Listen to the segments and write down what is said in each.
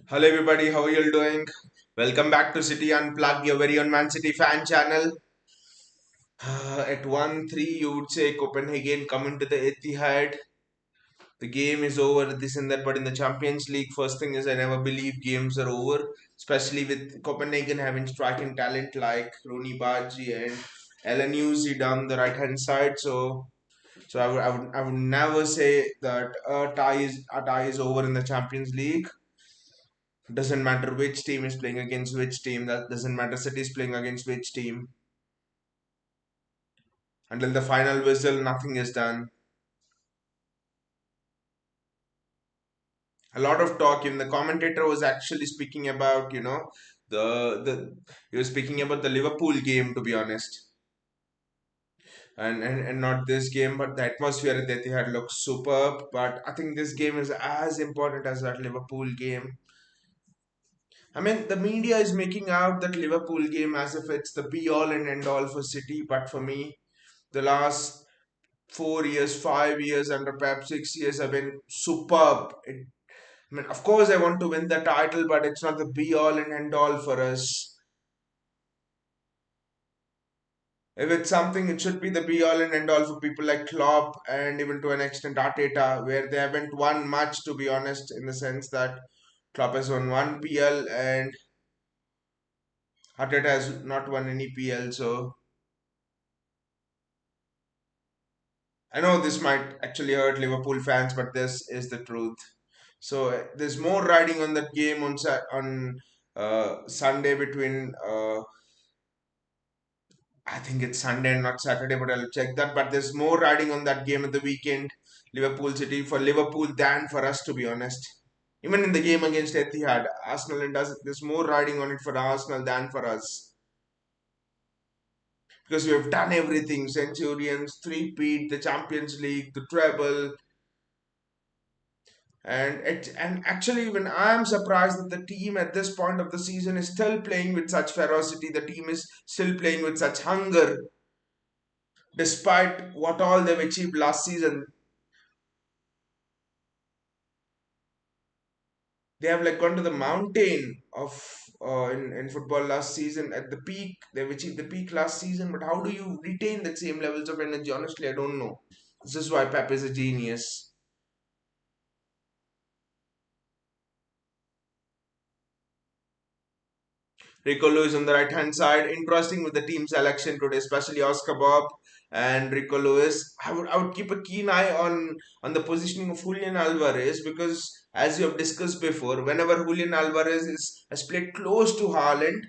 Hello everybody, how are you all doing? Welcome back to City Unplugged, your very own Man City fan channel. At 1-3, you would say Copenhagen coming to the Etihad. The game is over, this and that, but in the Champions League, first thing is I never believe games are over, especially with Copenhagen having striking talent like Rooney Baji and Elanuzi down the right hand side. So I would never say that a tie is over in the Champions League. Doesn't matter which team is playing against which team. That doesn't matter. City is playing against which team. Until the final whistle, nothing is done. A lot of talk. Even the commentator was actually speaking about, the he was speaking about the Liverpool game, to be honest, and not this game, but the atmosphere at the Etihad looks superb. But I think this game is as important as that Liverpool game. I mean, the media is making out that Liverpool game as if it's the be all and end all for City, but for me, the last 4 years, 5 years, under perhaps 6 years have been superb. I mean, of course, I want to win the title, but it's not the be all and end all for us. If it's something, it should be the be all and end all for people like Klopp and even to an extent Arteta, where they haven't won much, to be honest, in the sense that Klopp has won one PL and Arteta has not won any PL. So I know this might actually hurt Liverpool fans, but this is the truth. So there's more riding on that game on Sunday between I think it's Sunday and not Saturday, but I'll check that. But there's more riding on that game at the weekend, Liverpool City for Liverpool than for us, to be honest. Even in the game against Etihad, Arsenal and us, there's more riding on it for Arsenal than for us because we have done everything: Centurions, three-peat, the Champions League, the treble. And actually, even I am surprised that the team at this point of the season is still playing with such ferocity. The team is still playing with such hunger, despite what all they've achieved last season. They have like gone to the mountain of in football last season at the peak. They've achieved the peak last season, but how do you retain that same levels of energy? Honestly, I don't know. This is why Pep is a genius. Rico Lewis on the right hand side. Interesting with the team selection today, especially Oscar Bobb and Rico Lewis. I would keep a keen eye on the positioning of Julian Alvarez because as you have discussed before, whenever Julian Alvarez has played close to Haaland,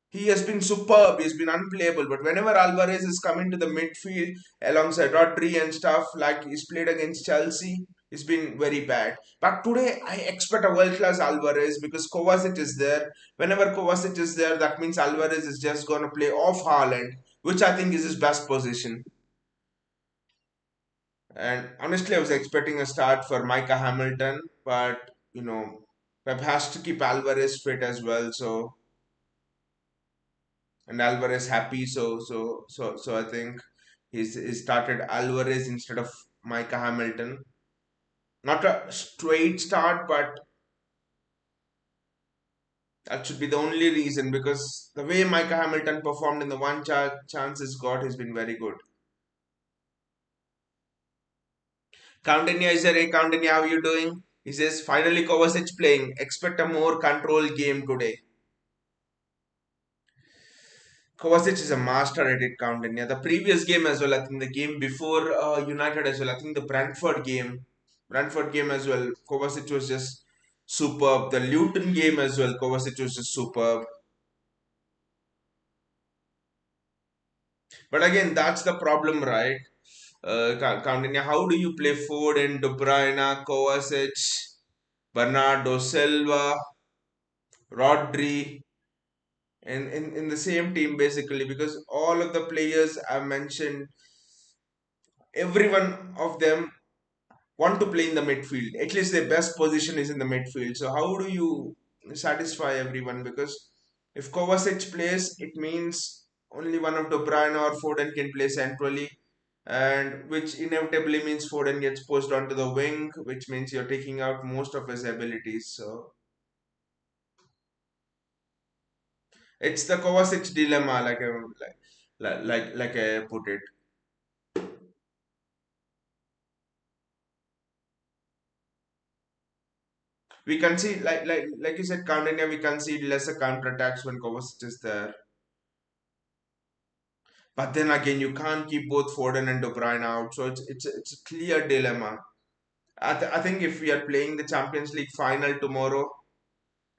he has been superb. He's been unplayable. But whenever Alvarez is coming to the midfield alongside Rodri and stuff, like he's played against Chelsea, he's been very bad. But today, I expect a world class Alvarez because Kovacic is there. Whenever Kovacic is there, that means Alvarez is just going to play off Haaland, which I think is his best position. And honestly, I was expecting a start for Micah Hamilton, but Pep has to keep Alvarez fit as well. So and Alvarez happy. So I think he started Alvarez instead of Micah Hamilton. Not a straight start, but that should be the only reason because the way Micah Hamilton performed in the one chance he's got has been very good. Countanya is there. Hey, Countanya, how are you doing? He says, finally Kovacic playing. Expect a more controlled game today. Kovacic is a master at it, Countanya. The previous game as well, I think the game before United as well, I think the Brentford game as well, Kovacic was just superb. The Luton game as well, Kovacic was just superb. But again, that's the problem, right? Countanya, how do you play Ford and De Bruyne, Kovacic, Bernardo Silva, Rodri, in the same team basically? Because all of the players I mentioned, every one of them want to play in the midfield. At least their best position is in the midfield. So how do you satisfy everyone? Because if Kovacic plays, it means only one of De Bruyne or Foden can play centrally, and which inevitably means Foden gets pushed onto the wing, which means you're taking out most of his abilities. So It's the Kovacic dilemma, like I put it. We concede, like you said, Coutinho, we concede lesser counter attacks when Kovacic is there. But then again, you can't keep both Foden and De Bruyne out, so it's a clear dilemma. I think if we are playing the Champions League final tomorrow,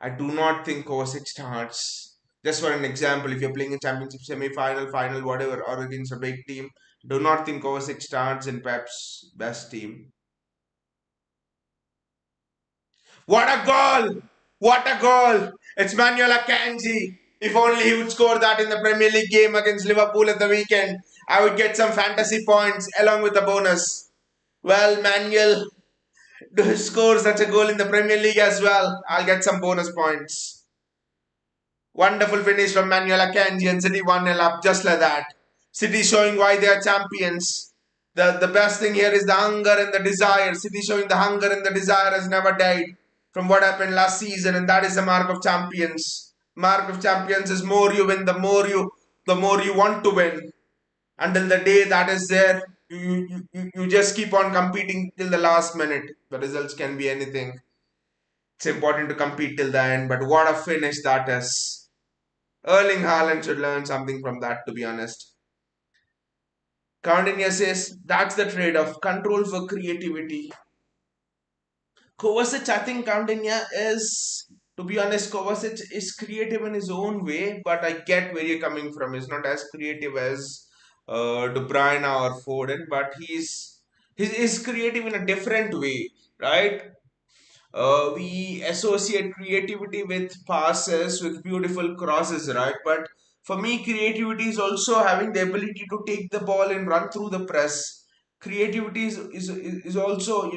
I do not think Kovacic starts. Just for an example, if you're playing a championship semi-final, final, whatever, or against a big team, do not think Kovacic starts in Pep's best team. What a goal! What a goal! It's Manuel Akanji. If only he would score that in the Premier League game against Liverpool at the weekend, I would get some fantasy points along with the bonus. Well, Manuel scores such a goal in the Premier League as well. I'll get some bonus points. Wonderful finish from Manuel Akanji and City 1-0 up just like that. City showing why they are champions. The best thing here is the hunger and the desire. City showing the hunger and the desire has never died from what happened last season, and that is the mark of champions. Mark of champions is more you win, the more you want to win. Until the day that is there, you just keep on competing till the last minute. The results can be anything. It's important to compete till the end, but what a finish that is. Erling Haaland should learn something from that, to be honest. Coutinho says that's the trade-off: control for creativity. Kovacic, I think Coutinho is, to be honest, Kovacic is creative in his own way, but I get where you're coming from. He's not as creative as De Bruyne or Foden, but he's creative in a different way, right? We associate creativity with passes, with beautiful crosses, right? But for me, creativity is also having the ability to take the ball and run through the press. Creativity is also,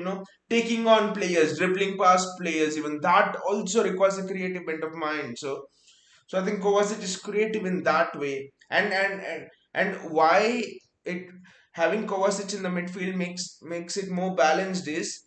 taking on players, dribbling past players. Even that also requires a creative bent of mind. So I think Kovacic is creative in that way, and why it having Kovacic in the midfield makes it more balanced is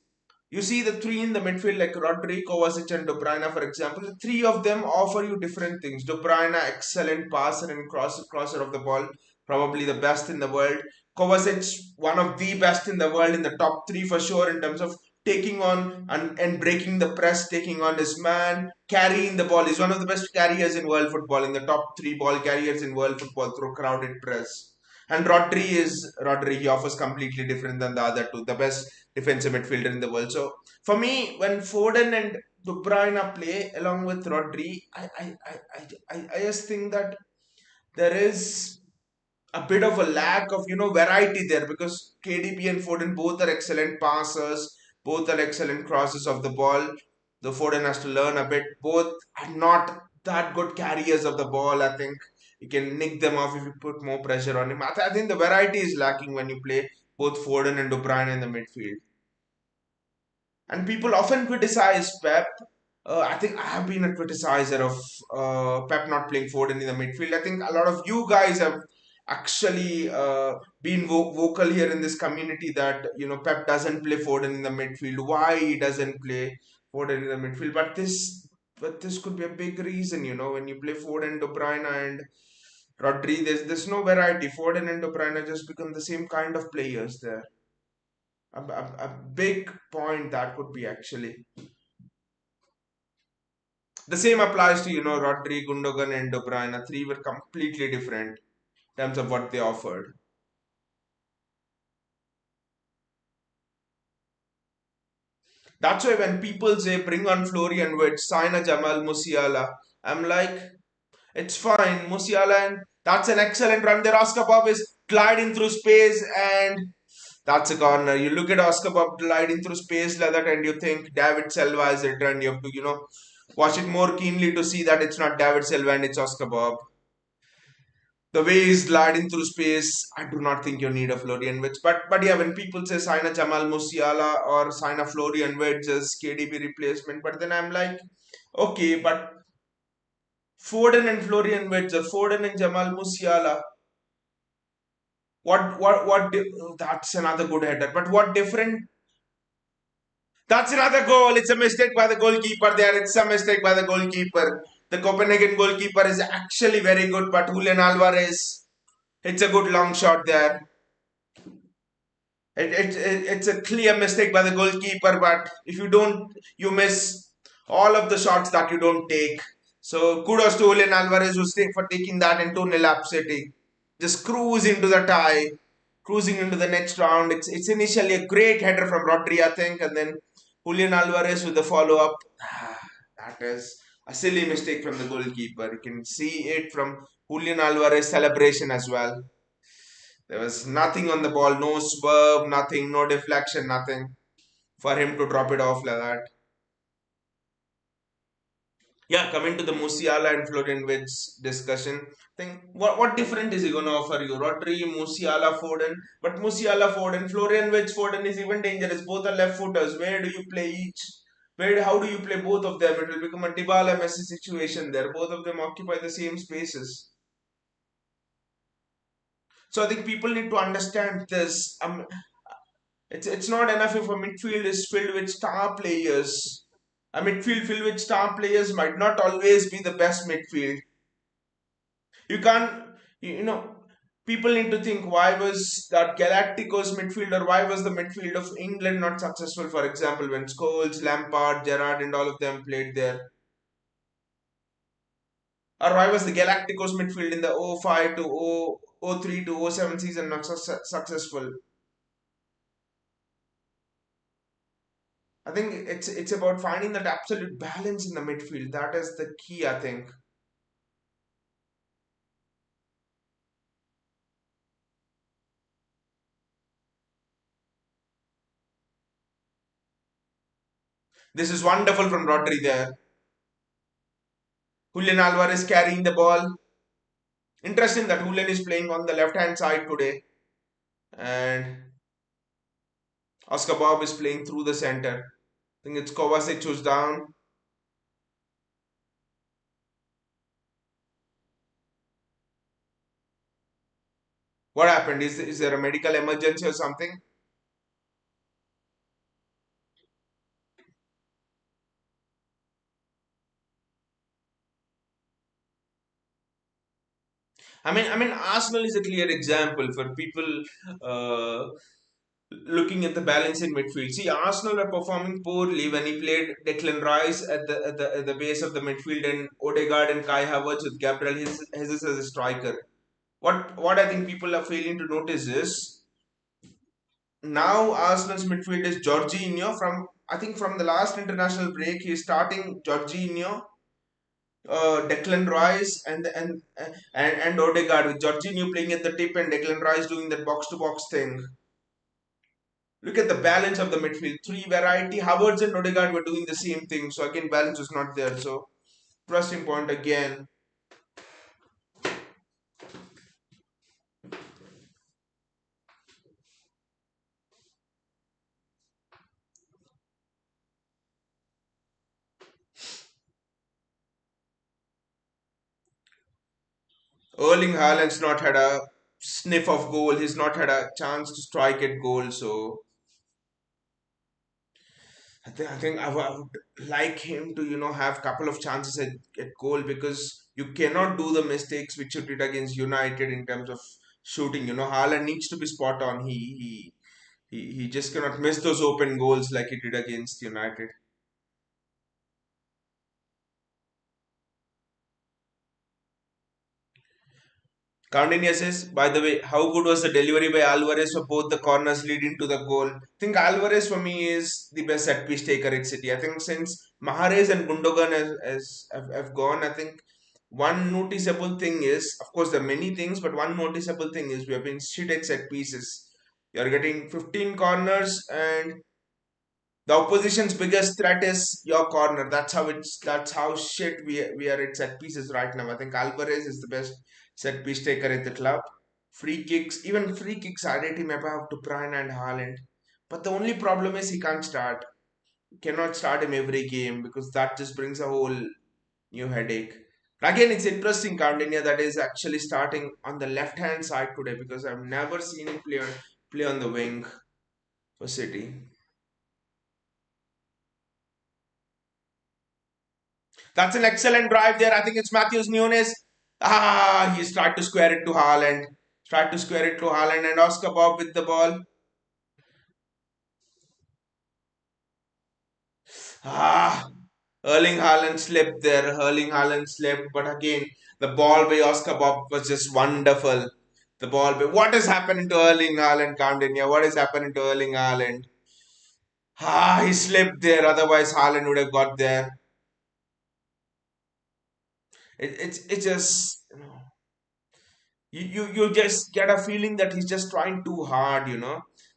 you see the three in the midfield like Rodri, Kovacic, and De Bruyne, for example. The three of them offer you different things. De Bruyne, excellent passer and crosser of the ball, probably the best in the world. Kovacic, one of the best in the world, in the top three for sure in terms of taking on and breaking the press, taking on his man, carrying the ball. He's one of the best carriers in world football, in the top three ball carriers in world football through crowded press. And Rodri. He offers completely different than the other two, the best defensive midfielder in the world. So for me, when Foden and De Bruyne play along with Rodri, I just think that there is a bit of a lack of variety there because KDB and Foden both are excellent passers, both are excellent crosses of the ball. The Foden has to learn a bit. Both are not that good carriers of the ball. I think you can nick them off if you put more pressure on him. I think the variety is lacking when you play both Foden and De Bruyne in the midfield. And people often criticize Pep. I think I have been a criticizer of Pep not playing Foden in the midfield. I think a lot of you guys have actually been vocal here in this community that Pep doesn't play Foden in the midfield. Why he doesn't play Foden in the midfield? But this could be a big reason. When you play Foden, De Bruyne, and Rodri, there's no variety. Foden and De Bruyne just become the same kind of players there. A big point that could be actually. The same applies to, Rodri, Gundogan, and De Bruyne. Three were completely different in terms of what they offered. That's why when people say bring on Florian Wirtz, sign a Jamal Musiala, I'm like, it's fine. Musiala, and that's an excellent run there. Oscar Bob is gliding through space, and that's a corner. You look at Oscar Bob gliding through space like that, and you think David Silva is it, and you have to, watch it more keenly to see that it's not David Silva and it's Oscar Bob. The way he's gliding through space, I do not think you need a Florian Wirtz. But yeah, when people say sign a Jamal Musiala or sign a Florian Wirtz as KDB replacement, but then I'm like, okay, but Foden and Florian Wirtz or Foden and Jamal Musiala, that's another good header. But what different? That's another goal. It's a mistake by the goalkeeper there. It's a mistake by the goalkeeper. The Copenhagen goalkeeper is actually very good, but Julian Alvarez, it's a good long shot there. It's a clear mistake by the goalkeeper, but if you don't, you miss all of the shots that you don't take. So kudos to Julian Alvarez for taking that and 2-0 up City. Just cruise into the tie, cruising into the next round. It's initially a great header from Rodri, I think, and then Julian Alvarez with the follow up. That is a silly mistake from the goalkeeper. You can see it from Julian Alvarez celebration as well. There was nothing on the ball, no swerve, nothing, no deflection, nothing for him to drop it off like that. Yeah, coming to the Musiala and Florian Wirtz discussion, I think what different is he going to offer you? Rodri, Musiala, Foden, but Musiala, Foden, Florian Wirtz, Foden is even dangerous. Both are left footers. Where do you play each? How do you play both of them? It will become a Dybala Messi situation there. Both of them occupy the same spaces. So I think people need to understand this. It's not enough if a midfield is filled with star players. A midfield filled with star players might not always be the best midfield. You can't, you know, people need to think why was that Galacticos midfielder, why was the midfield of England not successful, for example, when Scholes, Lampard, Gerrard, and all of them played there? Or why was the Galacticos midfield in the 05 to 03 to 07 season not successful? I think it's about finding that absolute balance in the midfield. That is the key, I think. This is wonderful from Rodri there. Julian Alvarez carrying the ball. Interesting that Julian is playing on the left hand side today. And Oscar Bobb is playing through the center. I think it's Kovacic who's down. What happened? Is there a medical emergency or something? I mean, Arsenal is a clear example for people uh, looking at the balance in midfield. See, Arsenal were performing poorly when he played Declan Rice at the base of the midfield and Odegaard and Kai Havertz with Gabriel Jesus as a striker. What I think people are failing to notice is now Arsenal's midfield is Jorginho from I think from the last international break he's starting Jorginho, Declan Rice and Odegaard with Jorginho playing at the tip and Declan Rice doing that box to box thing. Look at the balance of the midfield. Three variety. Havertz and Odegaard were doing the same thing. So again, balance was not there. So interesting point again. Erling Haaland's not had a sniff of goal. He's not had a chance to strike at goal. So I think I would like him to have couple of chances at goal because you cannot do the mistakes which you did against United in terms of shooting. Haaland needs to be spot on. He just cannot miss those open goals like he did against United. Coutinho says, by the way, how good was the delivery by Alvarez for both the corners leading to the goal? I think Alvarez for me is the best set piece taker at City. I think since Mahrez and Gundogan have gone, I think one noticeable thing is, of course, there are many things, but one noticeable thing is we have been shit at set pieces. You're getting 15 corners and the opposition's biggest threat is your corner. That's how shit we are at set pieces right now. I think Alvarez is the best set piece taker at the club. Even free kicks, I rate him above De Bruyne and Haaland. But the only problem is he can't start. You cannot start him every game because that just brings a whole new headache. Again, it's interesting, Coutinho, that is actually starting on the left hand side today because I've never seen him play on the wing for City. That's an excellent drive there. I think it's Matthews Nunes. Ah, he's tried to square it to Haaland. Tried to square it to Haaland and Oscar Bob with the ball. Ah, Erling Haaland slipped there. Erling Haaland slipped, but again, the ball by Oscar Bob was just wonderful. The ball by what is happening to Erling Haaland, Kamdinya? What is happening to Erling Haaland? Ah, he slipped there. Otherwise, Haaland would have got there. It's just you just get a feeling that he's just trying too hard.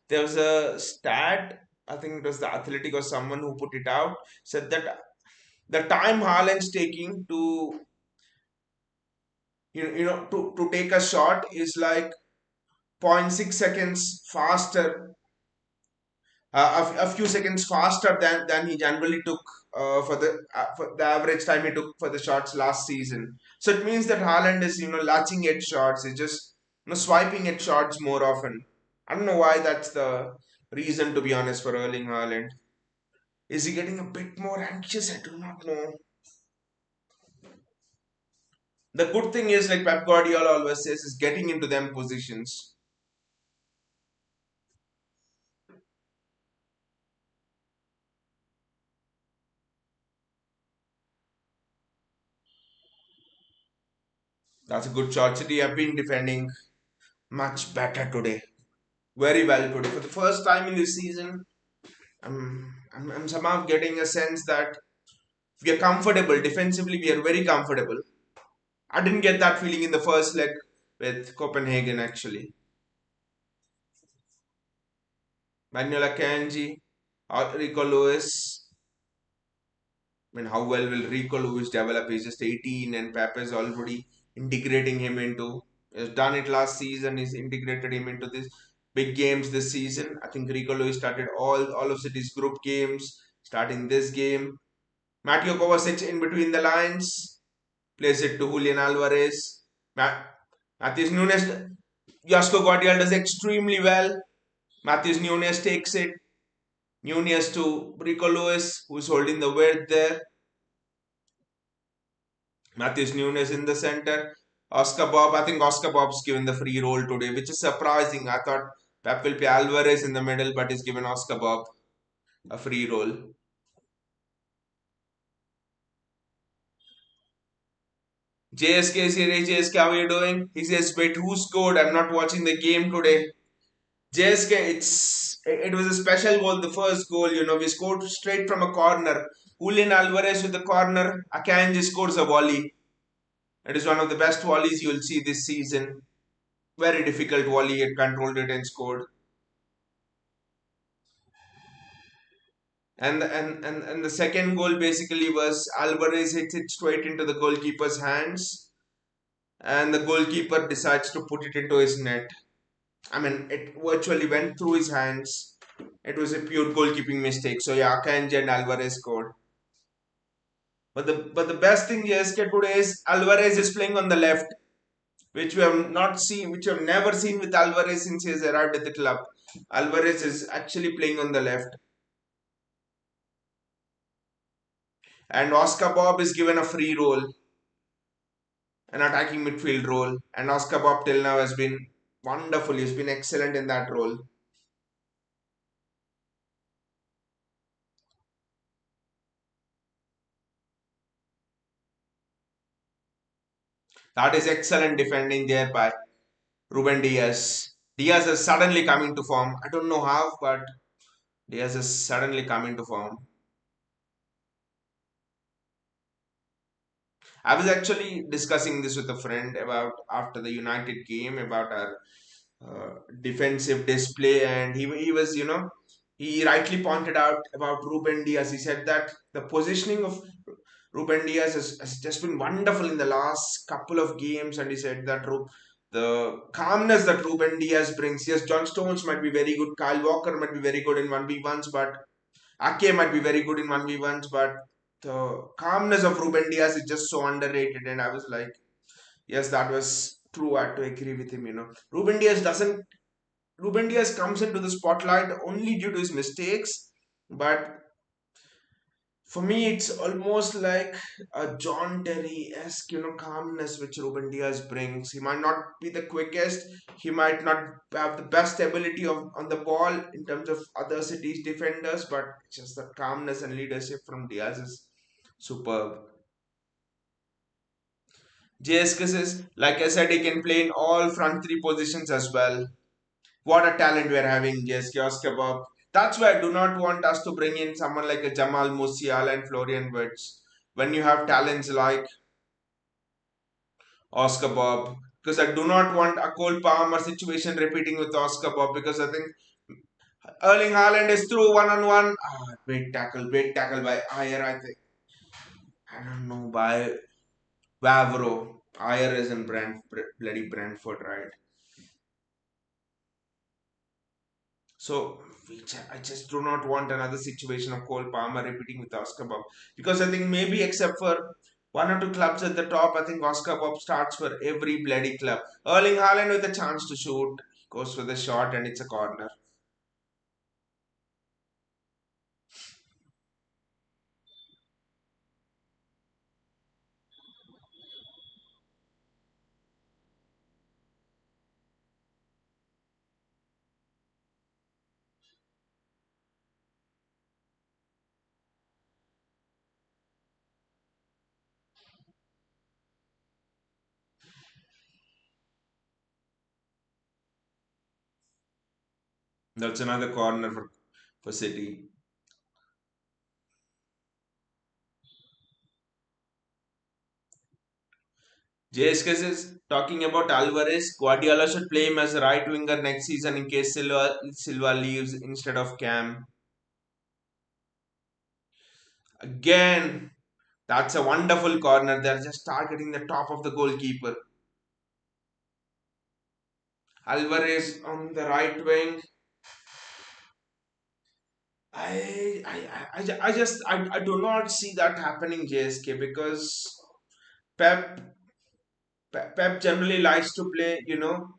There was a stat. I think it was the Athletic or someone who put it out. Said that the time Haaland's taking to to take a shot is like zero point 0.6 seconds faster, a few seconds faster than he generally took for the average time he took for the shots last season. So it means that Haaland is latching at shots. He's just swiping at shots more often. I don't know why that's the reason, to be honest, for Erling Haaland. Is he getting a bit more anxious? I do not know. The good thing is, like Pep Guardiola always says, is getting into them positions. That's a good shot. City have been defending much better today. Very well today. For the first time in this season, I'm somehow getting a sense that we are comfortable. Defensively, we are very comfortable. I didn't get that feeling in the first leg with Copenhagen, actually. Manuel Akanji, Rico Lewis. I mean, how well will Rico Lewis develop? He's just 18 and Pep is already integrating him into. He's done it last season. He's integrated him into this big games this season. I think Rico Lewis started all of City's group games, starting this game. Mateo Kovacic in between the lines, plays it to Julian Alvarez. Matthews Nunes, Josko Guardiola does extremely well. Matthews Nunes takes it. Nunes to Rico Lewis, who's holding the weight there. Matthews Nunes in the center. Oscar Bob, I think Oscar Bob's given the free role today, which is surprising. I thought Pep will play Alvarez in the middle, but he's given Oscar Bob a free role. JSK says, JSK, how are you doing? He says, wait, who scored? I'm not watching the game today. JSK, it was a special goal, the first goal, we scored straight from a corner. Julian Alvarez with the corner, Akanji scores a volley. It is one of the best volleys you'll see this season. Very difficult volley, he controlled it and scored. And the second goal basically was Alvarez hits it straight into the goalkeeper's hands, and the goalkeeper decides to put it into his net. I mean, it virtually went through his hands. It was a pure goalkeeping mistake. So yeah, Akanji and Alvarez scored. But the best thing JSK today is Alvarez is playing on the left, which we have not seen, which we have never seen with Alvarez since he has arrived at the club. Alvarez is actually playing on the left. And Oscar Bob is given a free role, an attacking midfield role. And Oscar Bob till now has been wonderful. He's been excellent in that role. That is excellent defending there by Ruben Diaz. Diaz is suddenly coming to form. I don't know how, but Diaz is suddenly coming to form. I was actually discussing this with a friend about after the United game about our defensive display, and he was, he rightly pointed out about Ruben Diaz. He said that the positioning of Ruben Diaz has just been wonderful in the last couple of games, and he said that the calmness that Ruben Diaz brings. Yes, John Stones might be very good, Kyle Walker might be very good in 1v1s, but Ake might be very good in 1v1s, but the calmness of Ruben Diaz is just so underrated. And I was like, yes, that was true. I had to agree with him. Ruben Diaz comes into the spotlight only due to his mistakes, but For me, it's almost like a John Terry-esque, calmness which Ruben Diaz brings. He might not be the quickest, he might not have the best ability on the ball in terms of other cities' defenders, but just the calmness and leadership from Diaz is superb. JSKS is, like I said, he can play in all front three positions as well. What a talent we're having, JSK Oscar Bob. That's why I do not want us to bring in someone like a Jamal Musiala and Florian Wirtz. When you have talents like Oscar Bob, because I do not want a Cole Palmer situation repeating with Oscar Bob, because I think Erling Haaland is through one on one. Great tackle by Ayer, I think. I don't know, by Vavro. Ayer is in bloody Brentford, right? So I just do not want another situation of Cole Palmer repeating with Oscar Bob, because I think maybe except for one or two clubs at the top, I think Oscar Bob starts for every bloody club. Erling Haaland with a chance to shoot goes for the shot and it's a corner. That's another corner for City. JSK is talking about Alvarez. Guardiola should play him as a right winger next season in case Silva leaves instead of Cam. Again, that's a wonderful corner. They're just targeting the top of the goalkeeper. Alvarez on the right wing. I do not see that happening, JSK, because Pep Pep generally likes to play,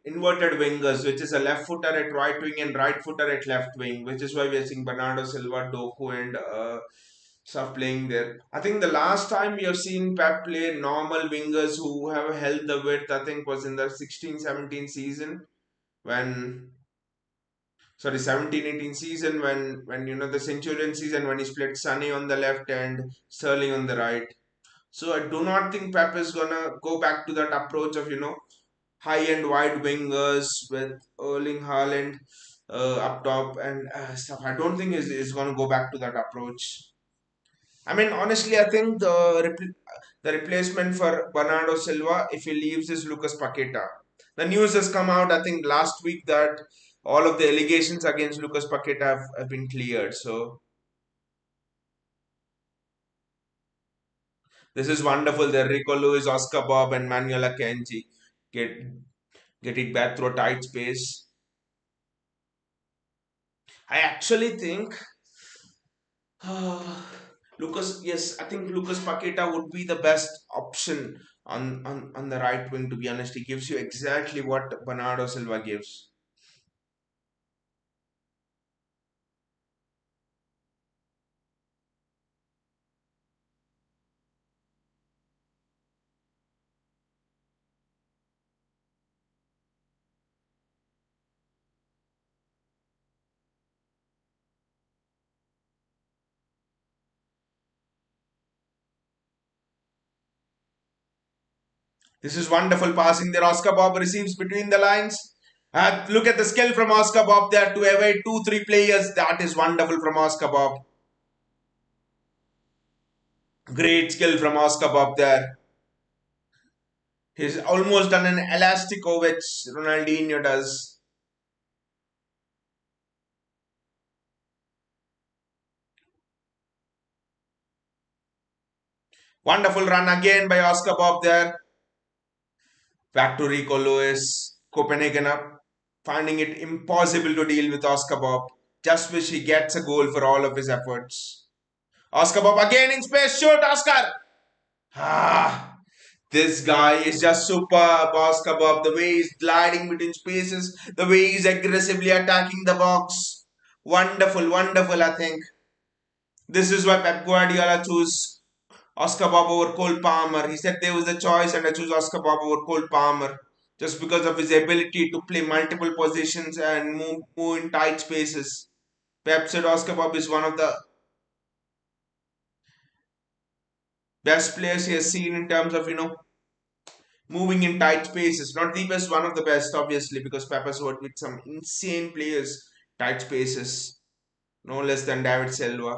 inverted wingers, which is a left footer at right wing and right footer at left wing, which is why we are seeing Bernardo Silva, Doku, and stuff playing there. I think the last time we have seen Pep play normal wingers who have held the width, I think was in the 16-17 season when, sorry, 17-18 season when the Centurion season when he split Sunny on the left and Sterling on the right. So I do not think Pep is gonna go back to that approach of high and wide wingers with Erling Haaland up top and stuff. I don't think is going to go back to that approach. I mean, honestly, I think the replacement for Bernardo Silva, if he leaves, is Lucas Paqueta. The news has come out, I think, last week that all of the allegations against Lucas Paqueta have been cleared. So this is wonderful. The Rico Lewis, Oscar Bob, and Manuel Akanji get get it back through a tight space. I actually think yes, I think Lucas Paqueta would be the best option on the right wing, to be honest. He gives you exactly what Bernardo Silva gives. This is wonderful passing there. Oscar Bob receives between the lines. Look at the skill from Oscar Bob there to evade 2-3 players. That is wonderful from Oscar Bob. Great skill from Oscar Bob there. He's almost done an elastico, which Ronaldinho does. Wonderful run again by Oscar Bob there. Back to Rico Lewis. Copenhagen up, finding it impossible to deal with Oscar Bob. Just wish he gets a goal for all of his efforts. Oscar Bob again in space. Shoot, Oscar! Ah, this guy is just superb, Oscar Bob. The way he's gliding between spaces, the way he's aggressively attacking the box. Wonderful, wonderful, I think. This is why Pep Guardiola chose Oscar Bob over Cole Palmer. He said there was a choice and I choose Oscar Bob over Cole Palmer just because of his ability to play multiple positions and move in tight spaces. Pep said Oscar Bob is one of the best players he has seen in terms of, moving in tight spaces. Not the best, one of the best, obviously, because Pep has worked with some insane players, tight spaces, no less than David Silva.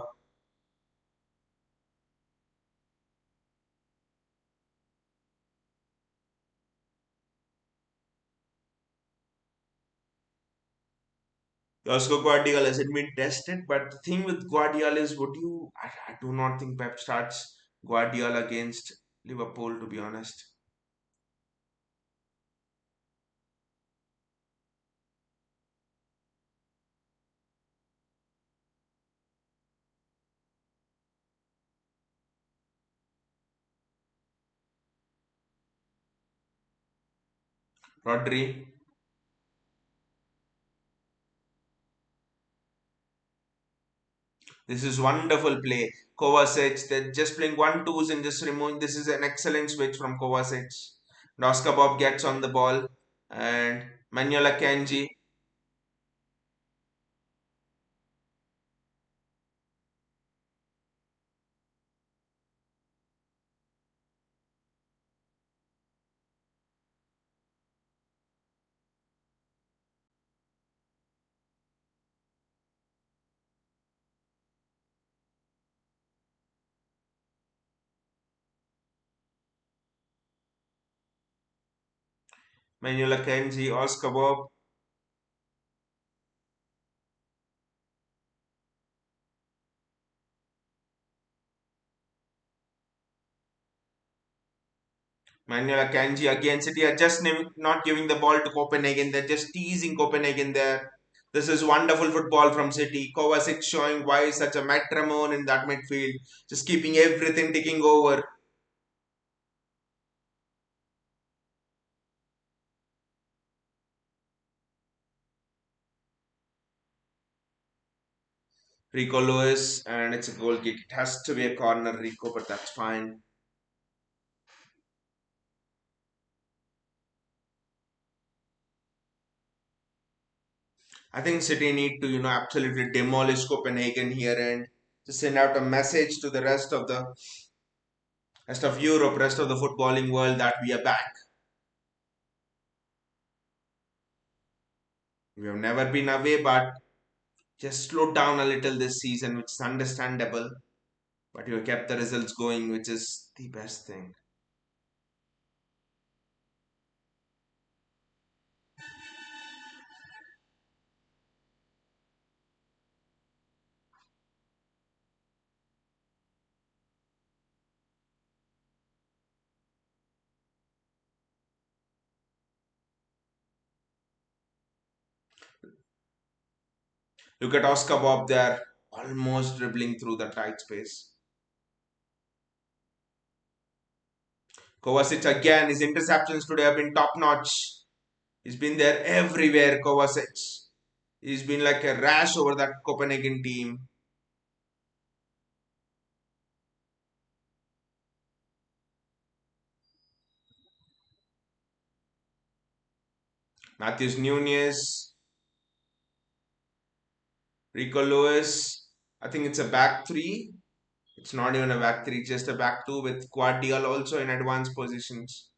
Oscar Guardiola hasn't been tested, but the thing with Guardiola is, I do not think Pep starts Guardiola against Liverpool, to be honest. Rodri, this is wonderful play. Kovacic, they're just playing one twos and just removing. This is an excellent switch from Kovacic. And Oscar Bob gets on the ball, and Manuel Akanji. Manuel Akanji, Oscar Bob. Manuel Akanji again. City are just not giving the ball to Copenhagen. They're just teasing Copenhagen there. This is wonderful football from City. Kovacic showing why he's such a metronome in that midfield. Just keeping everything ticking over. Rico Lewis, and it's a goal kick. It has to be a corner, Rico, but that's fine. I think City need to, absolutely demolish Copenhagen here and just send out a message to the rest of Europe, rest of the footballing world that we are back. We have never been away, but just slowed down a little this season, which is understandable. But you have kept the results going, which is the best thing. Look at Oscar Bob there, almost dribbling through the tight space. Kovacic again, his interceptions today have been top notch. He's been there everywhere, Kovacic. He's been like a rash over that Copenhagen team. Matthews Nunez, Rico Lewis. I think it's a back three. It's not even a back three, just a back two with Guardiola also in advanced positions.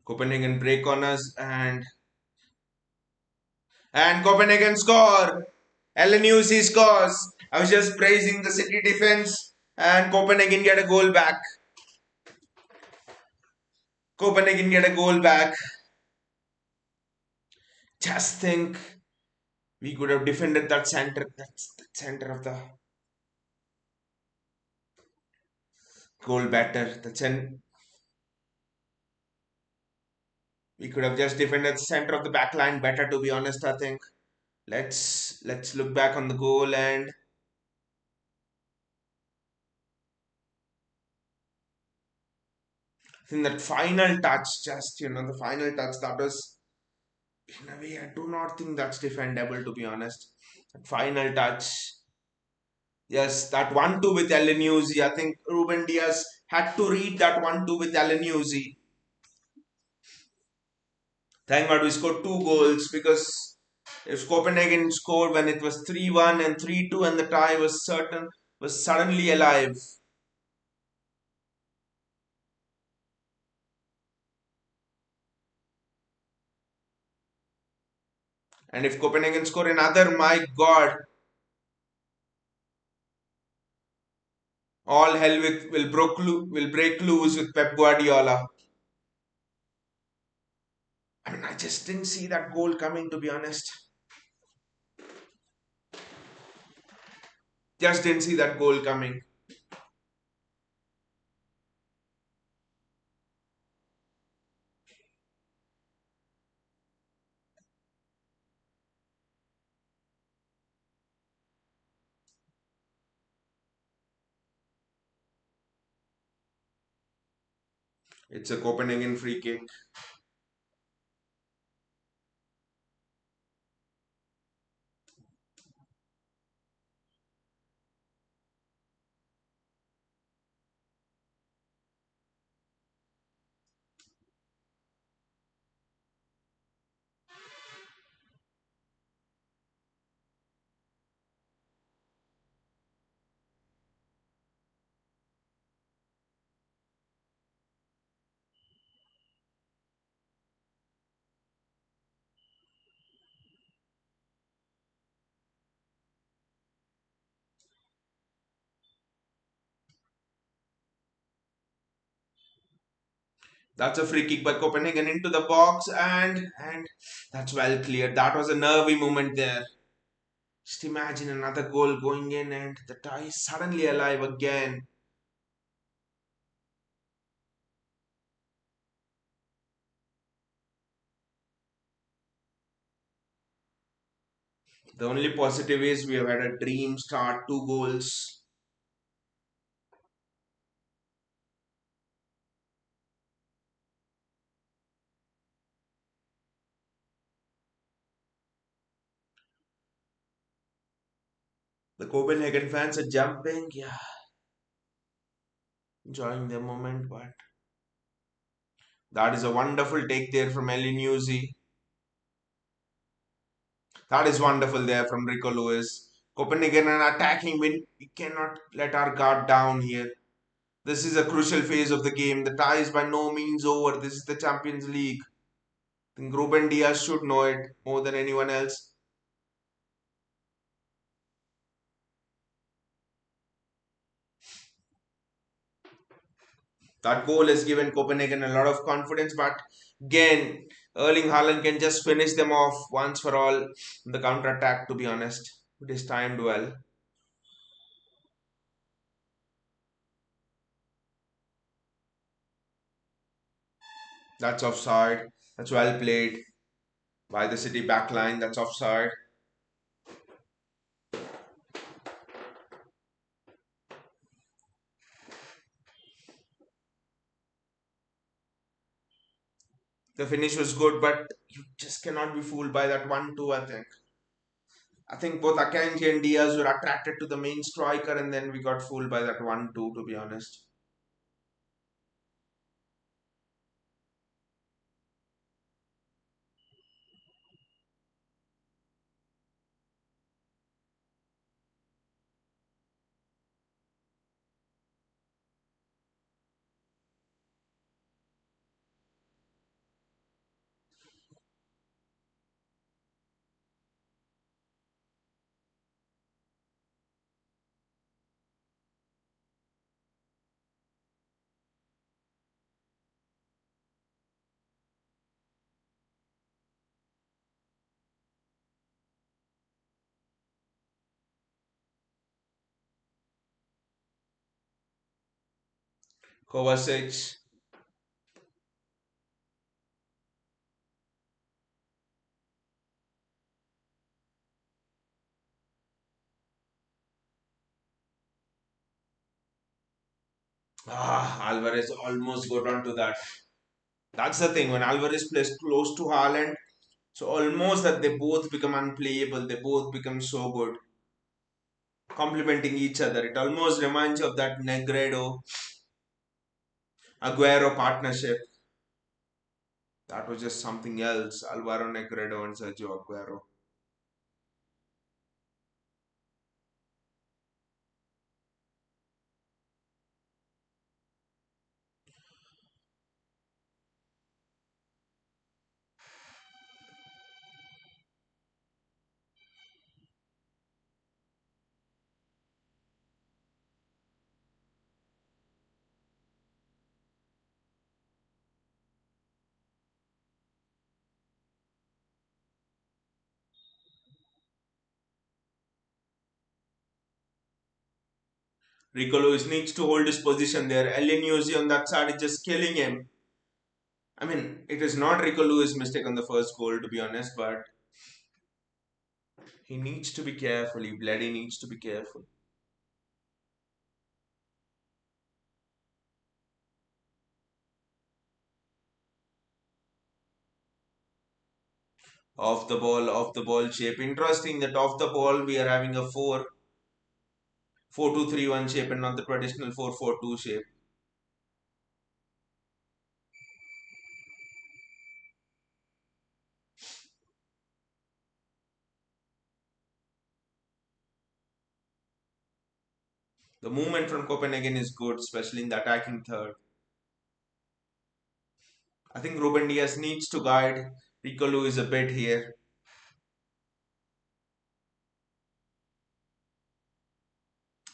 Copenhagen break on us and Copenhagen score. LNUC scores. I was just praising the City defense and Copenhagen get a goal back. Copenhagen get a goal back. Just think We could have defended that center. That's the center of the goal better. We could have just defended the center of the back line better, to be honest, I think. Let's look back on the goal, and I think that final touch, just the final touch, that was in a way, I do not think that's defendable, to be honest. That final touch. Yes, that 1-2 with Elyouzi. I think Ruben Diaz had to read that 1-2 with Elyouzi. Thank God we scored two goals, because if Copenhagen scored when it was 3-1 and 3-2 and the tie was suddenly alive. And if Copenhagen score another, my God, all hell will break loose with Pep Guardiola. I mean, I just didn't see that goal coming, to be honest. Just didn't see that goal coming. It's a Copenhagen free kick. That's a free kick by Copenhagen into the box, and that's well cleared. That was a nervy moment there. Just imagine another goal going in and the tie is suddenly alive again. The only positive is we have had a dream start, two goals. The Copenhagen fans are jumping, yeah, enjoying their moment, but that is a wonderful take there from Elyouzi. That is wonderful there from Rico Lewis. Copenhagen an attacking win. We cannot let our guard down here. This is a crucial phase of the game. The tie is by no means over. This is the Champions League. I think Ruben Diaz should know it more than anyone else. That goal has given Copenhagen a lot of confidence, but again, Erling Haaland can just finish them off once for all in the counter attack, to be honest. It is timed well. That's offside. That's well played by the City backline. That's offside. The finish was good, but you just cannot be fooled by that 1-2, I think. I think both Akanji and Diaz were attracted to the main striker, and then we got fooled by that 1-2, to be honest. Kovacic. Alvarez almost got onto that. That's the thing, when Alvarez plays close to Haaland, so almost that they both become unplayable, they both become so good, complementing each other. It almost reminds you of that Negredo Aguero partnership. That was just something else. Alvaro Negredo and Sergio Aguero. Rico Lewis needs to hold his position there. Elioniosi on that side is just killing him. I mean, it is not Rico Lewis' mistake on the first goal, to be honest, but he needs to be careful. He bloody needs to be careful. Off the ball shape. Interesting that off the ball we are having a 4-2-3-1 shape and not the traditional 4-4-2 shape. The movement from Copenhagen is good, especially in the attacking third. I think Ruben Diaz needs to guide Rico Lewis a bit here.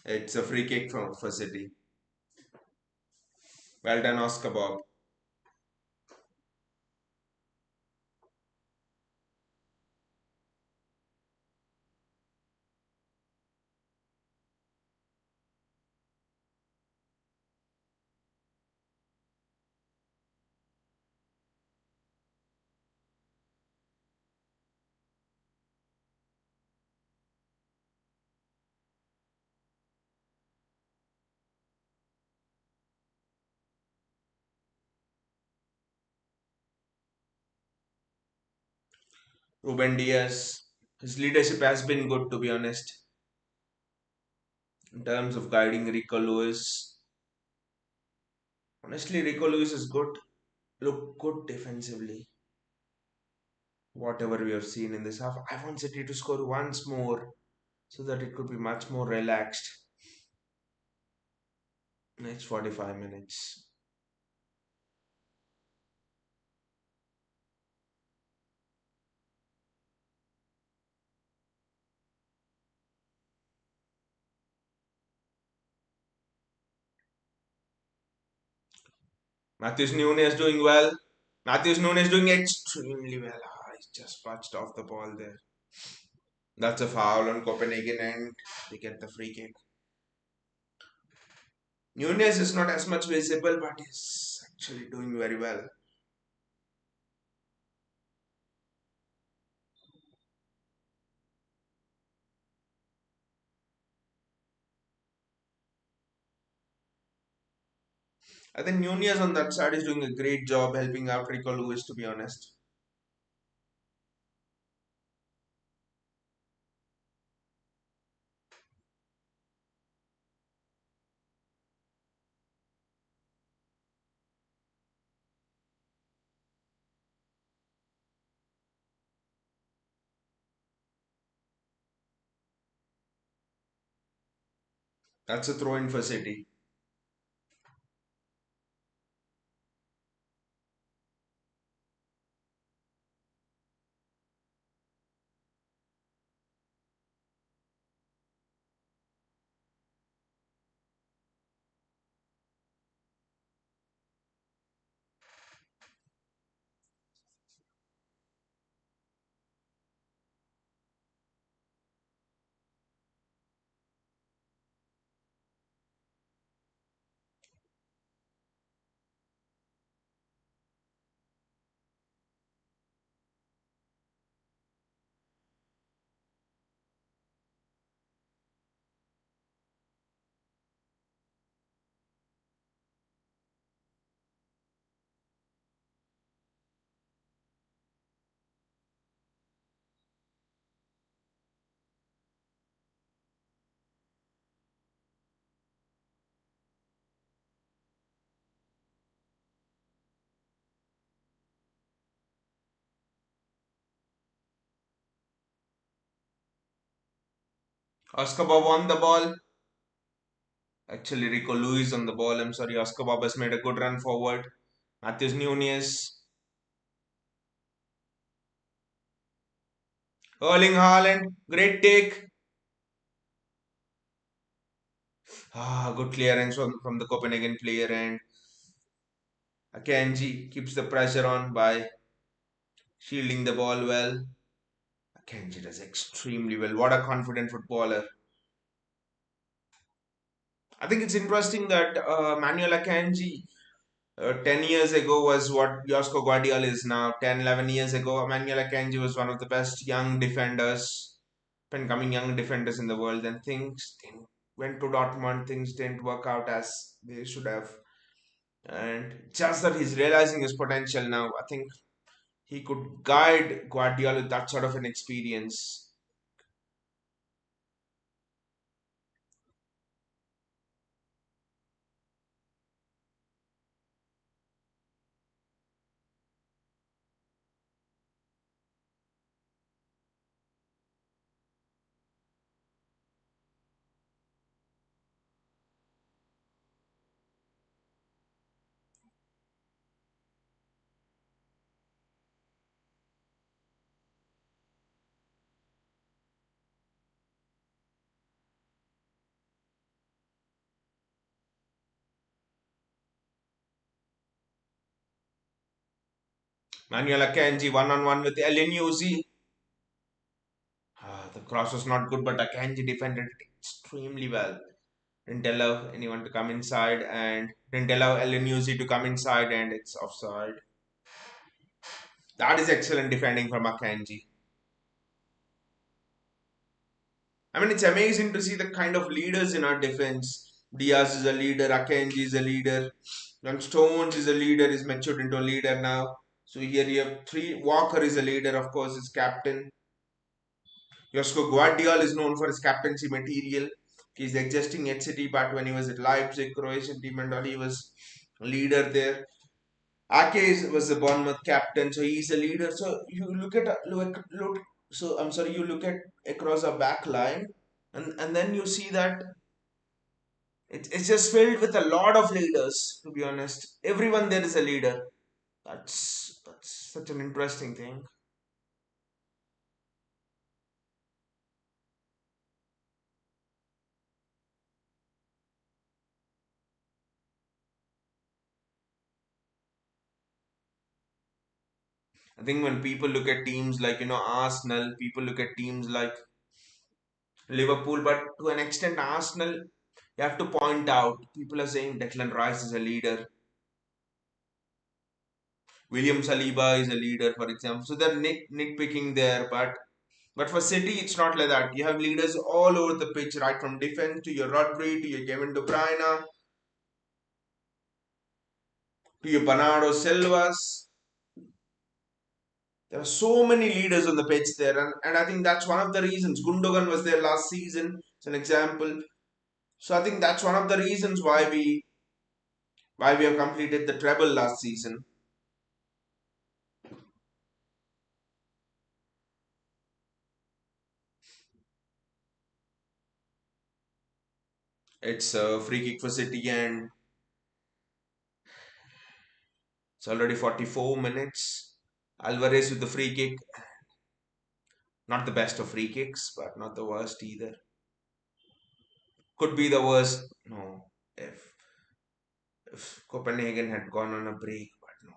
It's a free kick for City. Well done, Oscar Bobb. Ruben Diaz. His leadership has been good, to be honest, in terms of guiding Rico Lewis. Honestly, Rico Lewis is good. Look good defensively. Whatever we have seen in this half, I want City to score once more so that it could be much more relaxed. Next 45 minutes. Matthews Nunes doing well. Matthews Nunes doing extremely well. He's just patched off the ball there. That's a foul on Copenhagen and they get the free kick. Nunes is not as much visible but he's actually doing very well. I think Nunez on that side is doing a great job helping out Rico Lewis, to be honest. That's a throw in for City. Oscar Bob on the ball. Actually, Rico Lewis on the ball. I'm sorry, Oscar Bob has made a good run forward. Matthews Nunez. Erling Haaland. Great take. Good clearance from the Copenhagen player, and Akanji keeps the pressure on by shielding the ball well. Akanji does extremely well. What a confident footballer. I think it's interesting that Manuel Akanji 10 years ago was what Josko Guardiola is now. 10, 11 years ago, Manuel Akanji was one of the best young defenders, coming young defenders in the world. Then things went to Dortmund, things didn't work out as they should have. And just that he's realizing his potential now. I think he could guide Guardiola with that sort of an experience. Manuel Akanji one on one with Eleni. The cross was not good, but Akanji defended it extremely well. Didn't allow anyone to come inside and didn't allow Eleni to come inside, and it's offside. That is excellent defending from Akanji. I mean, it's amazing to see the kind of leaders in our defense. Diaz is a leader, Akanji is a leader, and Stones is a leader, is matured into a leader now. So here you have three. Walker is a leader, of course, is captain. Josko Guardiola is known for his captaincy material. He's existing at City, but when he was at Leipzig, Croatian team and all, he was a leader there. Ake was the Bournemouth captain, so he's a leader. So you look. So I'm sorry, you look at across a back line, and then you see that it's just filled with a lot of leaders. To be honest, everyone there is a leader. That's such an interesting thing. I think when people look at teams like Arsenal, people look at teams like Liverpool, but to an extent, Arsenal, you have to point out people are saying Declan Rice is a leader, William Saliba is a leader, for example. So they're nitpicking there, but for City, it's not like that. You have leaders all over the pitch, right from defense to your Rodri, to your Kevin De Bruyne, to your Bernardo Silvas. There are so many leaders on the pitch there, and I think that's one of the reasons. Gundogan was there last season, as an example. So I think that's one of the reasons why we have completed the treble last season. It's a free kick for City, and it's already 44 minutes. Alvarez with the free kick. Not the best of free kicks, but not the worst either. Could be the worst. No, if Copenhagen had gone on a break, but no.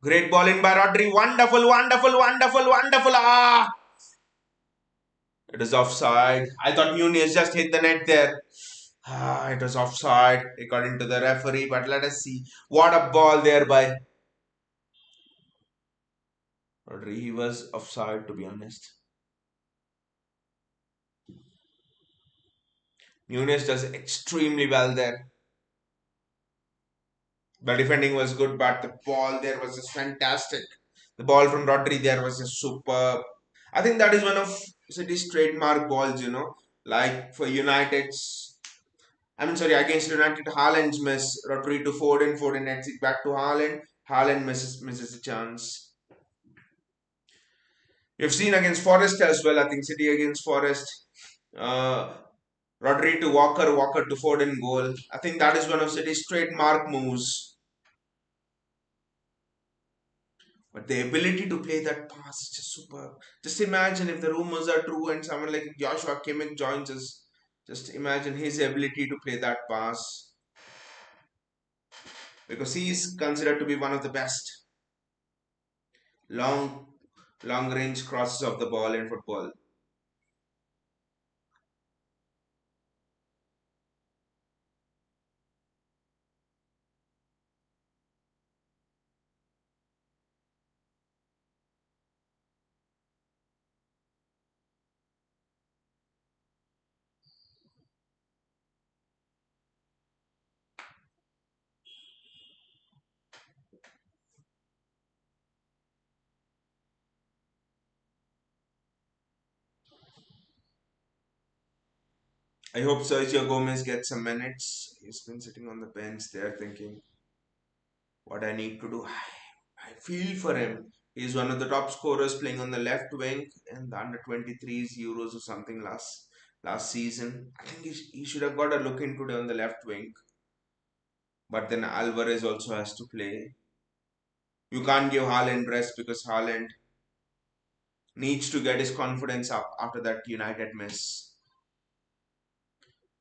Great ball in by Rodri. Wonderful, wonderful, wonderful, wonderful. It is offside. I thought Nunez just hit the net there. It was offside according to the referee, but let us see. What a ball there by Rodri. He was offside, to be honest. Nunes does extremely well there. The defending was good, but the ball there was just fantastic. The ball from Rodri there was just superb. I think that is one of City's trademark balls, like for United's. I mean, sorry, against United, Haaland's miss, Rodri to Foden, Foden nets it back to Haaland, Haaland misses a chance. We've seen against Forest as well. I think City against Forest, uh, Rodri to Walker, Walker to Foden goal. I think that is one of City's trademark moves. But the ability to play that pass is just superb. Just imagine if the rumors are true and someone like Joshua Kimmich joins us. Just imagine his ability to play that pass. Because he is considered to be one of the best long range crosses of the ball in football. I hope Sergio Gomez gets some minutes. He's been sitting on the bench there thinking what I need to do. I feel for him. He's one of the top scorers playing on the left wing in the under 23s Euros or something last season. I think he should have got a look into it on the left wing. But then Alvarez also has to play. You can't give Haaland rest because Haaland needs to get his confidence up after that United miss.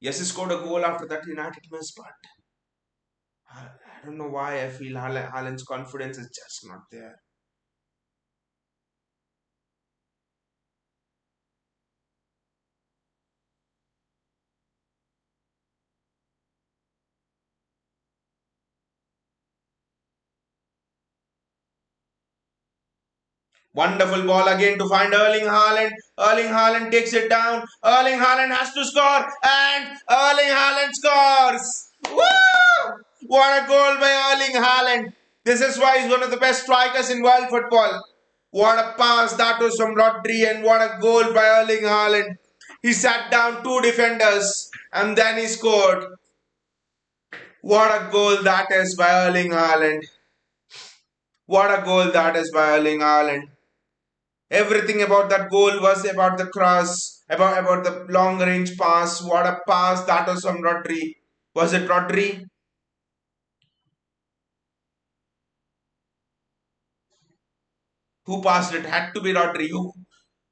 Yes, he scored a goal after that United miss, but I don't know why I feel Haaland's confidence is just not there. Wonderful ball again to find Erling Haaland. Erling Haaland takes it down. Erling Haaland has to score, and Erling Haaland scores. Woo! What a goal by Erling Haaland. This is why he's one of the best strikers in world football. What a pass that was from Rodri, and what a goal by Erling Haaland. He sat down two defenders and then he scored. What a goal that is by Erling Haaland. What a goal that is by Erling Haaland. Everything about that goal was about the cross, about the long range pass. What a pass that was from Rodri. Was it Rodri? Who passed it? Had to be Rodri. Who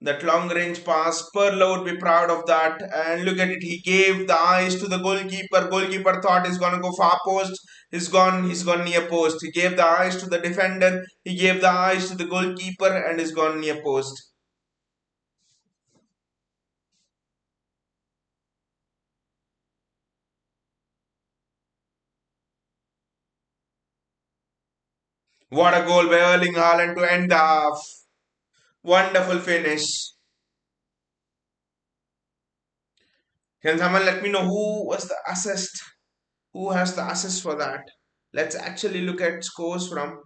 that long range pass. Perlo would be proud of that. And look at it. He gave the eyes to the goalkeeper. Goalkeeper thought he's gonna go far post. He's gone near post. He gave the eyes to the defender. He gave the eyes to the goalkeeper and he's gone near post. What a goal by Erling Haaland to end the half. Wonderful finish. Can someone let me know who was the assist? Who has the assist for that? Let's actually look at scores from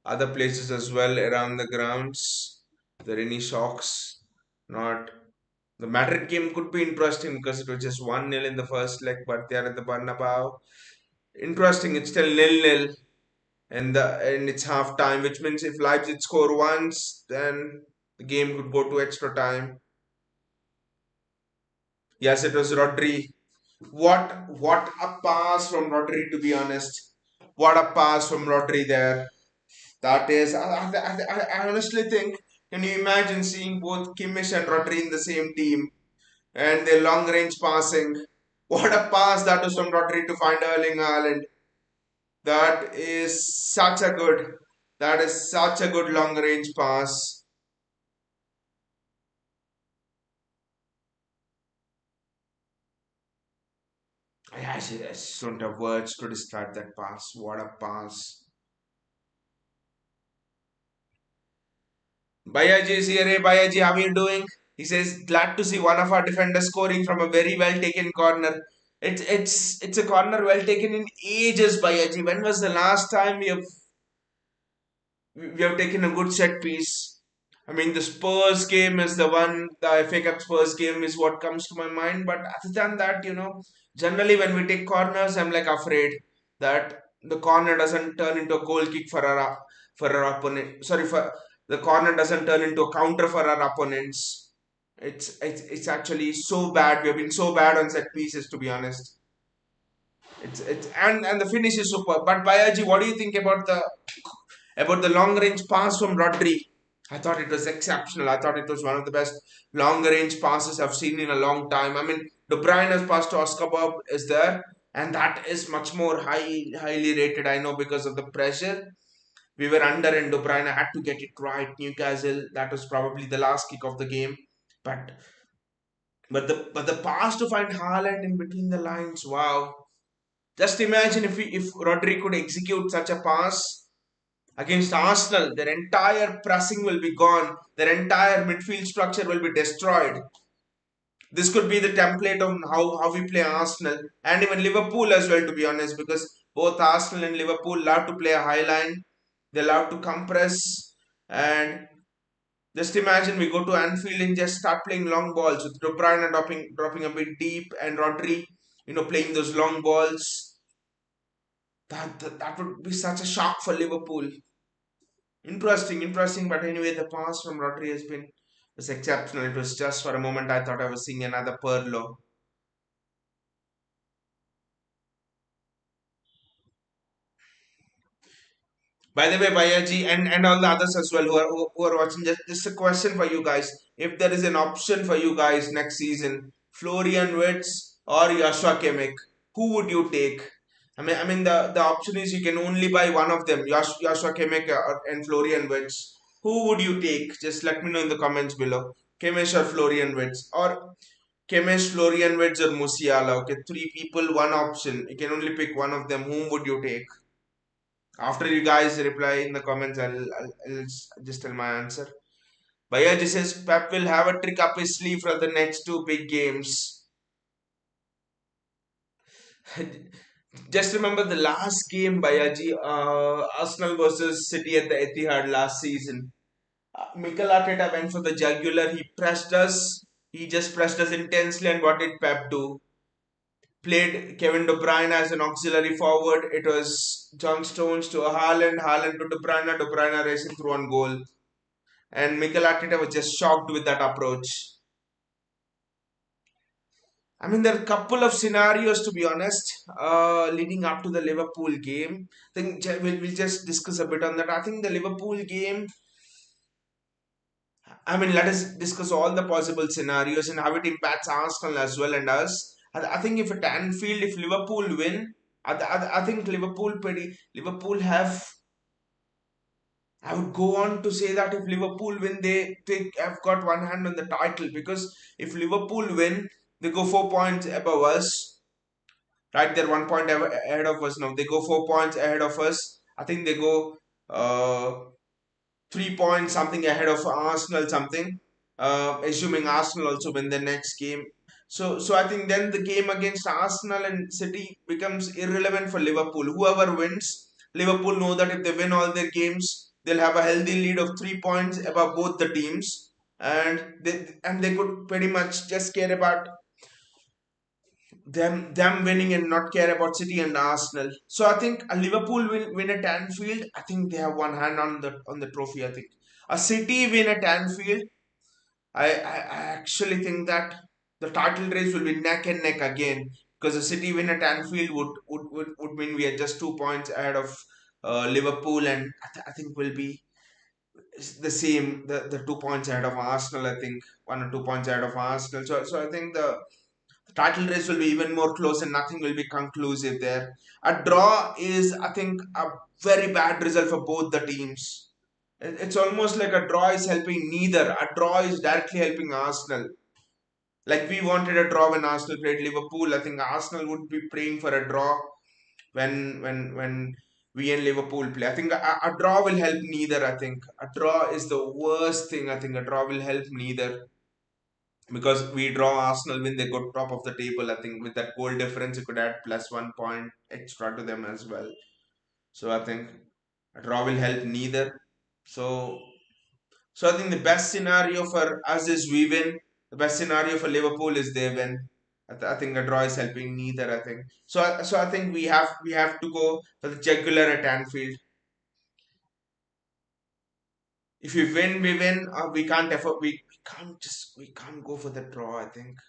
other places as well around the grounds. There any shocks? Not. The Madrid game could be interesting because it was just 1-0 in the first leg, but they are at the Bernabeu. Interesting, it's still 0-0 and it's half time, which means if Leipzig score once, then the game could go to extra time. Yes, it was Rodri. What a pass from Rodri, to be honest. What a pass from Rodri there. That is, I honestly think, can you imagine seeing both Kimmich and Rodri in the same team and their long range passing? What a pass that was from Rodri to find Erling Haaland. That is such a good. That is such a good long range pass. I just don't have words to describe that pass. What a pass. Bayaji is here. Hey Bayaji, how are you doing? He says, glad to see one of our defenders scoring from a very well taken corner. It's a corner well taken in ages, Bayaji. When was the last time we have taken a good set piece? I mean, the Spurs game is the one, the FA Cup Spurs game is what comes to my mind. But other than that, generally when we take corners, I'm like afraid that the corner doesn't turn into a goal kick for our opponent. Sorry, for the corner doesn't turn into a counter for our opponents. It's actually so bad. We have been so bad on set pieces, to be honest. And the finish is super. But Bayaji, what do you think about the long range pass from Rodri? I thought it was exceptional. I thought it was one of the best long range passes I've seen in a long time. I mean, De Bruyne's pass to Oscar Bobb is there, and that is much more highly rated. I know because of the pressure. We were under, and De Bruyne had to get it right. Newcastle, that was probably the last kick of the game. But but the pass to find Haaland in between the lines, wow. Just imagine if Rodri could execute such a pass against Arsenal, their entire pressing will be gone. Their entire midfield structure will be destroyed. This could be the template on how we play Arsenal and even Liverpool as well, to be honest, because both Arsenal and Liverpool love to play a high line. They love to compress. And just imagine we go to Anfield and just start playing long balls with De Bruyne dropping a bit deep and Rodri, playing those long balls. That would be such a shock for Liverpool. Interesting, interesting. But anyway, the pass from Rodri was exceptional. It was just for a moment I thought I was seeing another Perlo. By the way, Bayaji and all the others as well who are watching, just a question for you guys. If there is an option for you guys next season, Florian Wirtz or Joshua Kimmich, who would you take? I mean the option is you can only buy one of them, Joshua Kimmich and Florian Wirtz. Who would you take? Just let me know in the comments below. Kimmich or Florian Wirtz, or Kimmich, Florian Wirtz or Musiala. Okay, three people, one option. You can only pick one of them. Whom would you take? After you guys reply in the comments, I'll just tell my answer. Bayaji says Pep will have a trick up his sleeve for the next two big games. Just remember the last game, Bayaji, Arsenal versus City at the Etihad last season. Mikel Arteta went for the jugular. He pressed us. He just pressed us intensely, and what did Pep do? Played Kevin De Bruyne as an auxiliary forward. It was John Stones to Haaland, Haaland to De Bruyne racing through on goal. And Mikel Arteta was just shocked with that approach. I mean, there are a couple of scenarios, to be honest, leading up to the Liverpool game. I think we'll just discuss a bit on that. I think the Liverpool game, I mean, let us discuss all the possible scenarios and how it impacts Arsenal as well and us. I think if at Anfield, if Liverpool win, I think Liverpool have. I would go on to say that if Liverpool win, they have got one hand on the title, because if Liverpool win, they go 4 points above us. Right, they're 1 point ahead of us now. They go 4 points ahead of us. I think they go 3 points something ahead of Arsenal something. Assuming Arsenal also win the next game. So I think then the game against Arsenal and City becomes irrelevant for Liverpool. Whoever wins, Liverpool know that if they win all their games, they'll have a healthy lead of 3 points above both the teams, and they could pretty much just care about them winning and not care about City and Arsenal. So I think a Liverpool win at Anfield. I think they have one hand on the trophy. I think a City win at Anfield. I actually think that the title race will be neck and neck again, because a City win at Anfield would mean we are just 2 points ahead of Liverpool, and I think will be the same, the 2 points ahead of Arsenal. I think 1 or 2 points ahead of Arsenal. So I think the Title race will be even more close and nothing will be conclusive there. A draw is, I think, a very bad result for both the teams. It's almost like a draw is helping neither. A draw is directly helping Arsenal. Like we wanted a draw when Arsenal played Liverpool. I think Arsenal would be praying for a draw when we and Liverpool play. I think a draw will help neither. I think a draw is the worst thing. I think a draw will help neither because we draw Arsenal when they go top of the table. I think with that goal difference, you could add plus 1 point extra to them as well. So I think a draw will help neither. So so I think the best scenario for us is we win. The best scenario for Liverpool is they win. I think a draw is helping neither. I think so. So I think we have to go for the jugular at Anfield. If we win, we win. We can't afford. We can't go for the draw. I think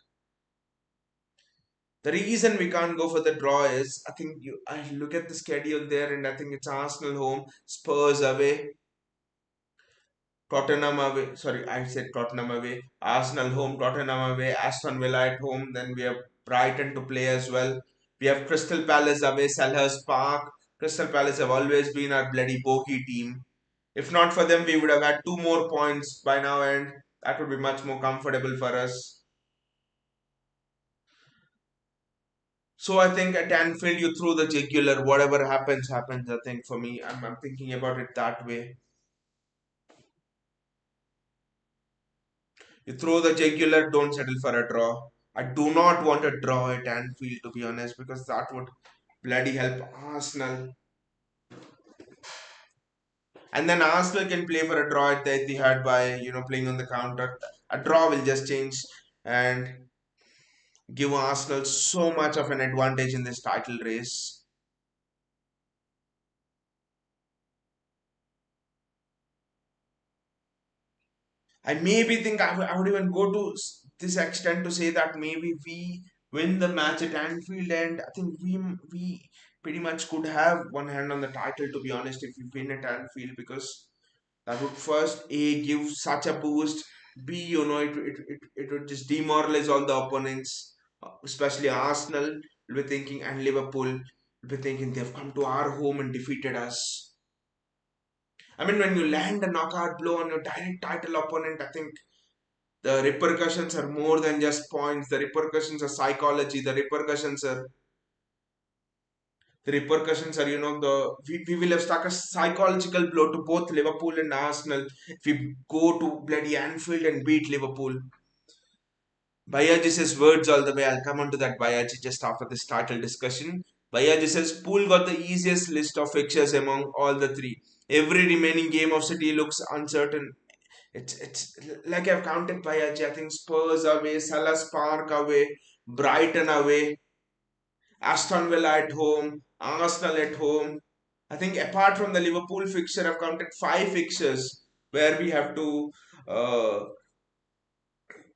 the reason we can't go for the draw is I think I look at the schedule there and I think it's Arsenal home, Spurs away, Tottenham away. Sorry, I said Tottenham away. Arsenal home, Tottenham away, Aston Villa at home. Then we have Brighton to play as well. We have Crystal Palace away, Selhurst Park. Crystal Palace have always been our bloody bogey team. If not for them, we would have had 2 more points by now, and that would be much more comfortable for us. So I think at Anfield, you throw the jugular. Whatever happens, happens. I think for me, I'm thinking about it that way. You throw the jugular, don't settle for a draw. I do not want a draw at Anfield, to be honest, because that would bloody help Arsenal. And then Arsenal can play for a draw at the Etihad by playing on the counter. A draw will just change and give Arsenal so much of an advantage in this title race. I maybe think I would even go to this extent to say that maybe we win the match at Anfield, and I think we pretty much could have one hand on the title, to be honest, if we win at Anfield, because that would first A give such a boost, B it would just demoralize all the opponents, especially Arsenal will be thinking and Liverpool will be thinking they've come to our home and defeated us. I mean, when you land a knockout blow on your direct title opponent, I think the repercussions are more than just points. The repercussions are psychology. The repercussions are we will have stuck a psychological blow to both Liverpool and Arsenal if we go to bloody Anfield and beat Liverpool. Bayaji says words all the way. I'll come on to that Bayaji just after this title discussion. Bayaji says Pool got the easiest list of fixtures among all the three. Every remaining game of City looks uncertain. It's like I've counted Bayaji. I think Spurs away, Salas Park away, Brighton away, Aston Villa at home, Arsenal at home. I think apart from the Liverpool fixture, I've counted 5 fixtures where we have to uh,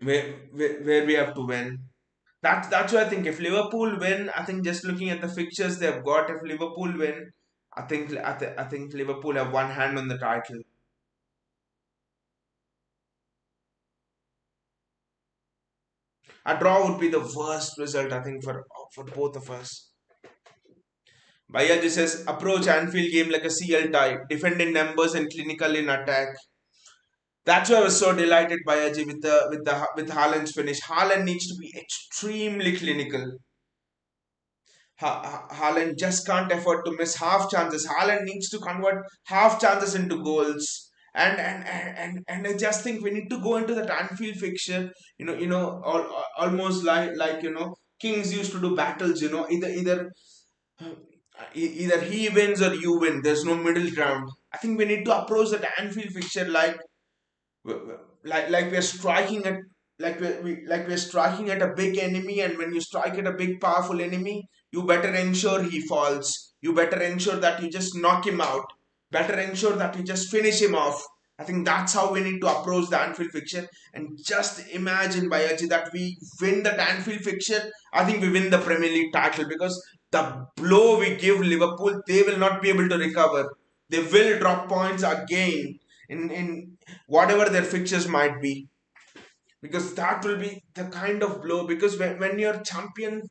where we have to win. That's why I think if Liverpool win, I think just looking at the fixtures they've got, if Liverpool win, I think Liverpool have one hand on the title. A draw would be the worst result, I think, for both of us. Bayaji says approach Anfield game like a CL type, defend in numbers and clinical in attack. That's why I was so delighted Bayaji with Haaland's finish. Haaland needs to be extremely clinical. Haaland just can't afford to miss half chances. Haaland needs to convert half chances into goals. And I just think we need to go into that Anfield fixture. Almost like kings used to do battles. Either he wins or you win. There's no middle ground. I think we need to approach that Anfield fixture like we're striking at we're striking at a big enemy, and when you strike at a big powerful enemy, you better ensure he falls. You better ensure that you just knock him out. Better ensure that you just finish him off. I think that's how we need to approach the Anfield fixture. And just imagine, Bayaji, that we win the Anfield fixture. I think we win the Premier League title, because the blow we give Liverpool, they will not be able to recover. They will drop points again in whatever their fixtures might be. because that will be the kind of blow. Because when your champion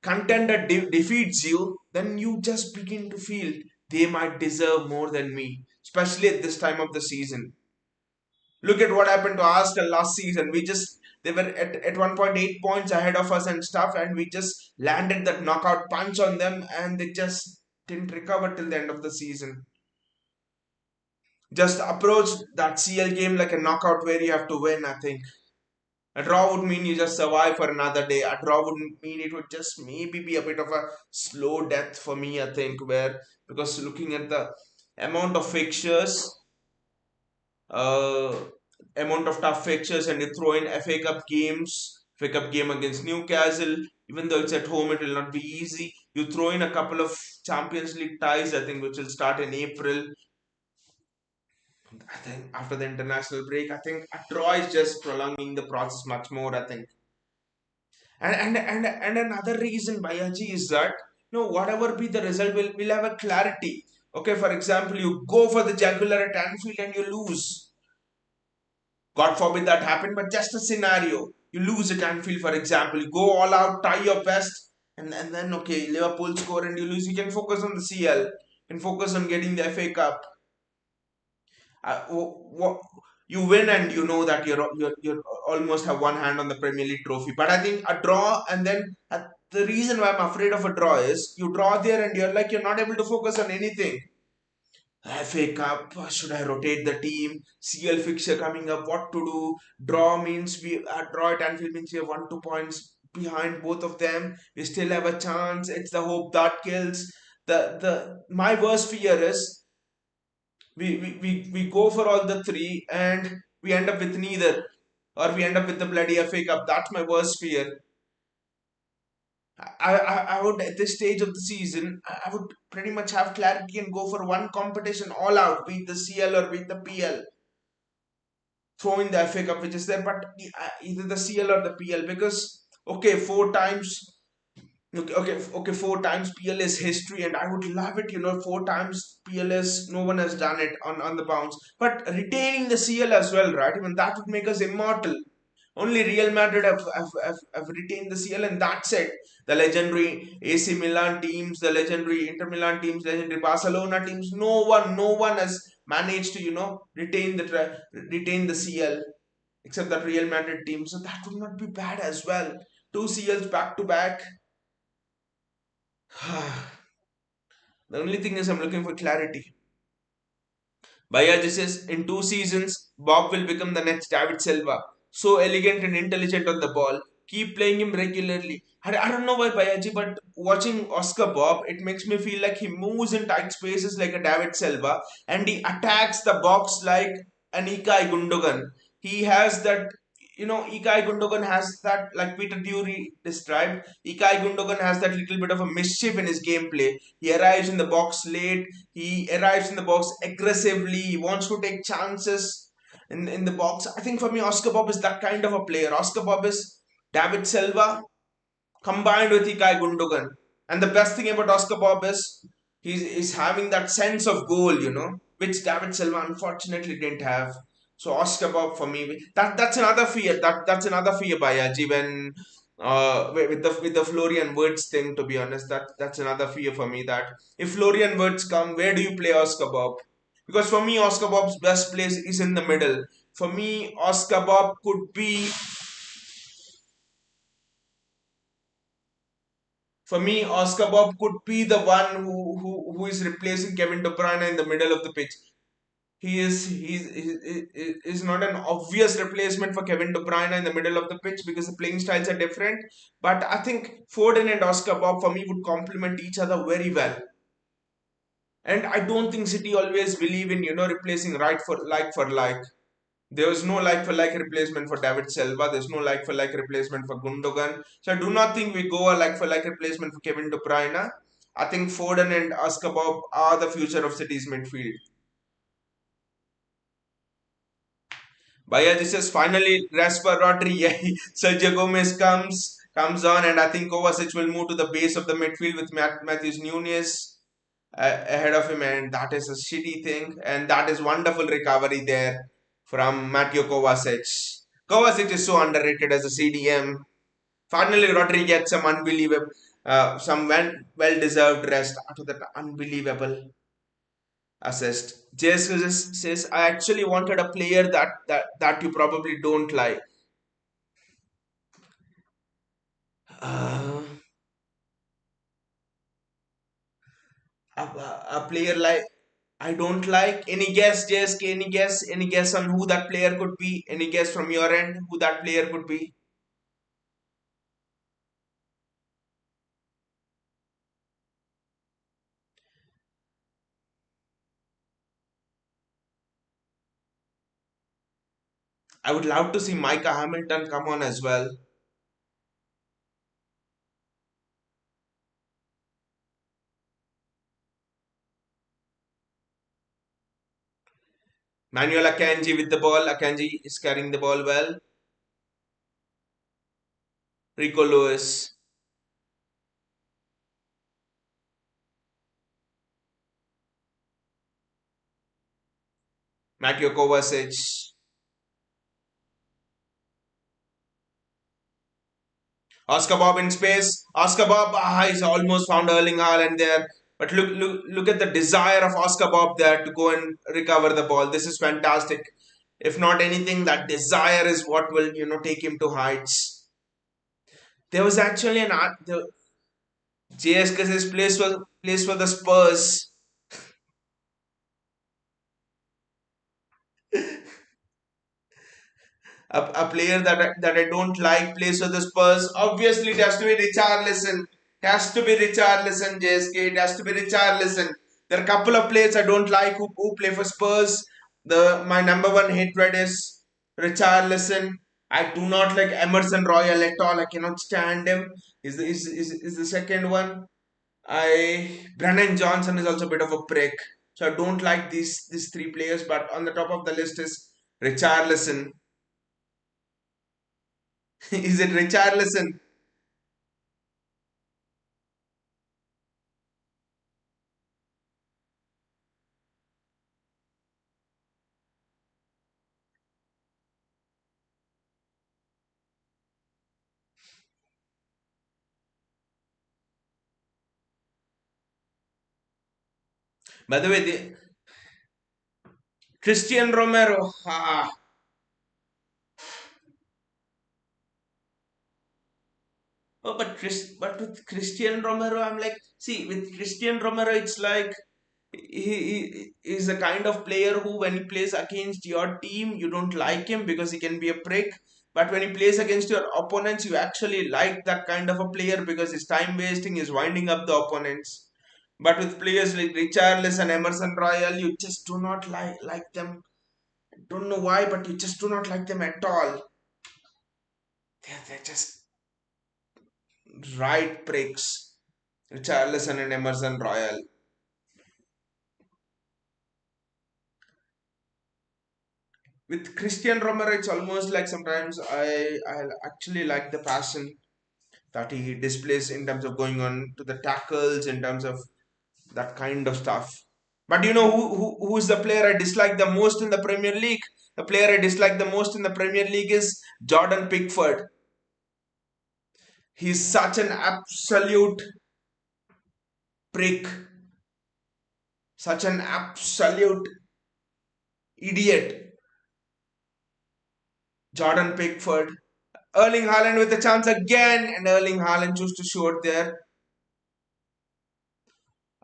contender defeats you, then you just begin to feel they might deserve more than me, especially at this time of the season. Look at what happened to Arsenal last season. They were at 1.8 points ahead of us and stuff, and we just landed that knockout punch on them, and they just didn't recover till the end of the season. Just approach that CL game like a knockout where you have to win, I think. A draw would mean you just survive for another day. A draw would mean it would just maybe be a bit of a slow death for me, I think, where because looking at the amount of fixtures, uh, amount of tough fixtures, and you throw in FA Cup games, FA Cup game against Newcastle, even though it's at home, it will not be easy. You throw in a couple of Champions League ties, I think, which will start in April. I think after the international break, I think a draw is just prolonging the process much more, I think. And another reason, Bayaji, is that whatever be the result, will have a clarity. Okay, for example, you go for the jugular at Anfield and you lose. God forbid that happen, but just a scenario. You lose at Anfield, for example, you go all out, try your best, and then okay, Liverpool score and you lose. You can focus on the CL, you can focus on getting the FA Cup. You win and you know that you're almost have one hand on the Premier League trophy. But I think a draw, and then the reason why I'm afraid of a draw is you draw there and you're not able to focus on anything. FA Cup, should I rotate the team? CL fixture coming up, what to do? Draw means we draw at Anfield means we have 1-2 points behind both of them. We still have a chance. It's the hope that kills. The my worst fear is we go for all the three and we end up with neither, or we end up with the bloody FA Cup. That's my worst fear. I would, at this stage of the season, I would pretty much have clarity and go for one competition all out, be it the CL or be it the PL. Throw in the FA Cup, which is there, but either the CL or the PL, because okay, 4 times. Okay, 4 times PL is history, and I would love it. 4 times PLS, no one has done it on the bounce. But retaining the CL as well, right? Even that would make us immortal. Only Real Madrid have retained the CL, and that's it. The legendary AC Milan teams, the legendary Inter Milan teams, legendary Barcelona teams. No one has managed to retain the CL except that Real Madrid team. So that would not be bad as well. Two CLs back to back. The only thing is I'm looking for clarity. Baya says in 2 seasons, Bob will become the next David Silva. So elegant and intelligent on the ball. Keep playing him regularly. I don't know why Bayaji, but watching Oscar Bob, it makes me feel like he moves in tight spaces like a David Silva and he attacks the box like an Ikai Gundogan. He has that, Ikai Gundogan has that, like Peter Dury described, Ikai Gundogan has that little bit of a mischief in his gameplay. He arrives in the box late, he arrives in the box aggressively. He wants to take chances in the box. I think for me, Oscar Bob is that kind of a player. Oscar Bob is David Silva combined with Ikai Gundogan. And the best thing about Oscar Bob is he's having that sense of goal, which David Silva unfortunately didn't have. So Oscar Bob for me, that's another fear. That's another fear by Aji when with the Florian Wirtz thing. To be honest, that's another fear for me. That if Florian Wirtz come, where do you play Oscar Bob? Because for me, Oscar Bob's best place is in the middle. For me, Oscar Bob could be For me, Oscar Bob could be the one who is replacing Kevin De Bruyne in the middle of the pitch. He is not an obvious replacement for Kevin De Bruyne in the middle of the pitch because the playing styles are different. But I think Foden and Oscar Bob for me would complement each other very well. And I don't think City always believe in replacing right for like. There was no like for like replacement for David Silva. There's no like for like replacement for Gundogan. So I do not think we go a like for like replacement for Kevin De Bruyne. I think Foden and Oscar Bob are the future of City's midfield. Baya, this is finally rest for Rodri. Sergio Gomez comes on, and I think Kovacic will move to the base of the midfield with Matthews Nunes ahead of him, and that is a shitty thing. And that is wonderful recovery there from Mateo Kovacic. Kovacic is so underrated as a CDM. Finally, Rodri gets some unbelievable, some well-deserved rest after that unbelievable assist. Says, I actually wanted a player that you probably don't like. Uh, a player like I don't like. Any guess, JSK? Any guess? Any guess on who that player could be? Any guess from your end who that player could be? I would love to see Micah Hamilton come on as well. Manuel Akanji with the ball. Akanji is carrying the ball well. Rico Lewis. Mateo Kovacic. Oscar Bobb in space. Oscar Bobb, he's almost found Erling Haaland there. But look at the desire of Oscar Bobb there to go and recover the ball. This is fantastic. If not anything, that desire is what will take him to heights. There was actually the JSK's place for the Spurs. A player that I don't like plays for the Spurs. Obviously, it has to be Richarlison. It has to be Richarlison, JSK. It has to be Richarlison. There are a couple of players I don't like who play for Spurs. My number one hatred is Richarlison. I do not like Emerson Royal at all. I cannot stand him. Is the second one. Brennan Johnson is also a bit of a prick. So I don't like these three players. But on the top of the list is Richarlison. Is it Richarlison? By the way, Christian Romero. Oh, but with Christian Romero, I'm like, see, with Christian Romero, it's like he is a kind of player who, when he plays against your team, you don't like him because he can be a prick. But when he plays against your opponents, you actually like that kind of a player because he's time wasting, he's winding up the opponents. But with players like Richarlison and Emerson Royal, you just do not like them. Don't know why, but you just do not like them at all. They're just right pricks. Richarlison and Emerson Royal. With Christian Romero, it's almost like sometimes I actually like the passion that he displays in terms of going on to the tackles, in terms of that kind of stuff. But you know who is the player I dislike the most in the Premier League? The player I dislike the most in the Premier League is Jordan Pickford. He's such an absolute prick, such an absolute idiot. Jordan Pickford. Erling Haaland with a chance again, and Erling Haaland chose to shoot there.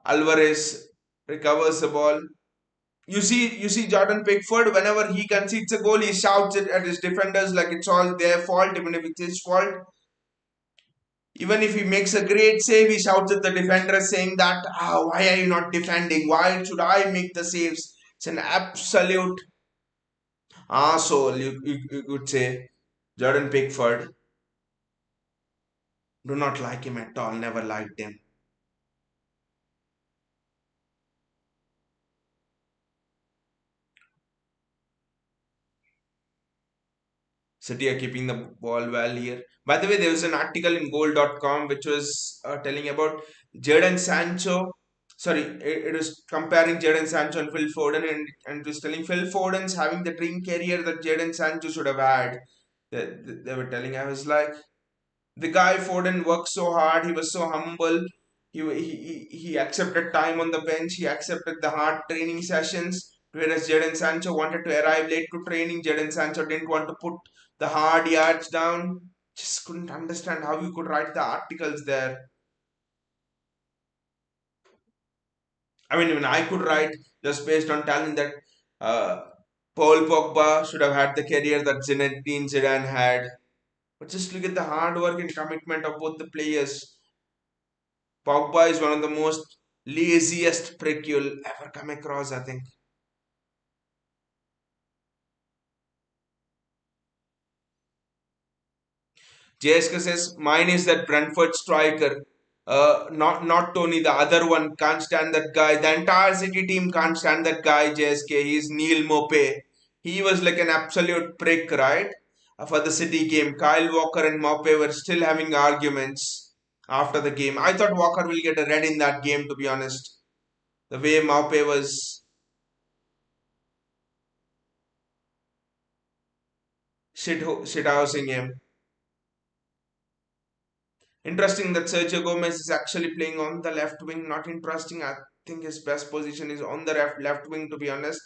Alvarez recovers the ball. You see Jordan Pickford, whenever he concedes a goal, he shouts it at his defenders like it's all their fault, even if it's his fault. Even if he makes a great save, he shouts at the defender saying that, why are you not defending? Why should I make the saves? It's an absolute arsehole, you could say. Jordan Pickford. Do not like him at all, never liked him. City are keeping the ball well here. By the way, there was an article in goal.com which was telling about Jadon Sancho. Sorry, it was comparing Jadon Sancho and Phil Foden, and it was telling Phil Foden's having the dream career that Jadon Sancho should have had. they were telling. I was like, the guy Foden worked so hard. He was so humble. He accepted time on the bench. He accepted the hard training sessions. Whereas Jadon Sancho wanted to arrive late to training. Jadon Sancho didn't want to put the hard yards down. Just couldn't understand how you could write the articles there. I mean, even I could write just based on talent that uh, Paul Pogba should have had the career that Zinedine Zidane had. But just look at the hard work and commitment of both the players. Pogba is one of the most laziest prick you'll ever come across, I think. JSK says, mine is that Brentford striker. Not Tony, the other one. Can't stand that guy. The entire City team can't stand that guy, JSK. He's Neil Mope. He was like an absolute prick, right? For the City game. Kyle Walker and Mope were still having arguments after the game. I thought Walker will get a red in that game, to be honest. The way Mope was shithousing him. Interesting that Sergio Gomez is actually playing on the left wing. Not interesting. I think his best position is on the left wing, to be honest.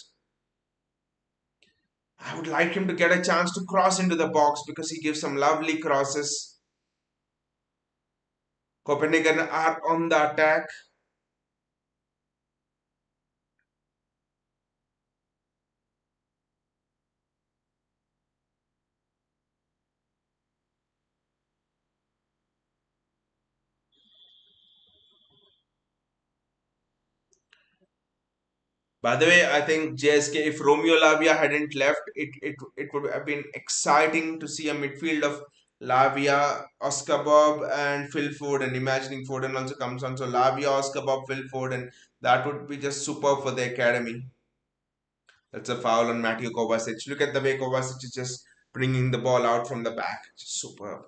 I would like him to get a chance to cross into the box because he gives some lovely crosses. Copenhagen are on the attack. By the way, I think JSK, if Romeo Lavia hadn't left, it would have been exciting to see a midfield of Lavia, Oscar Bob, and Phil Foden. Imagining Foden also comes on. So Lavia, Oscar Bob, Phil Foden. That would be just superb for the academy. That's a foul on Matthew Kovacic. Look at the way Kovacic is just bringing the ball out from the back. Just superb.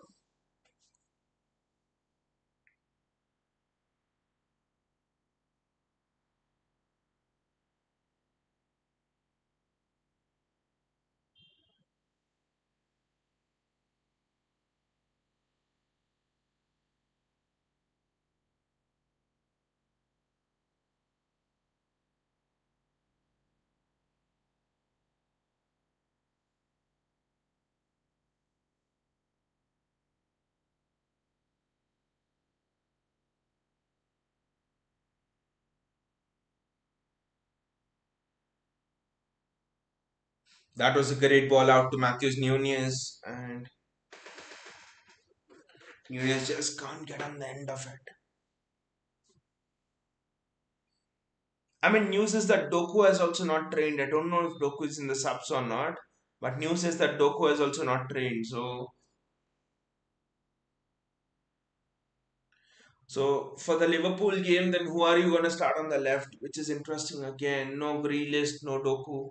That was a great ball out to Matthews Nunez, and Nunez just can't get on the end of it. I mean, news is that Doku has also not trained. I don't know if Doku is in the subs or not, but news is that Doku has also not trained. So for the Liverpool game, then who are you going to start on the left? Which is interesting again. No Grealish, no Doku.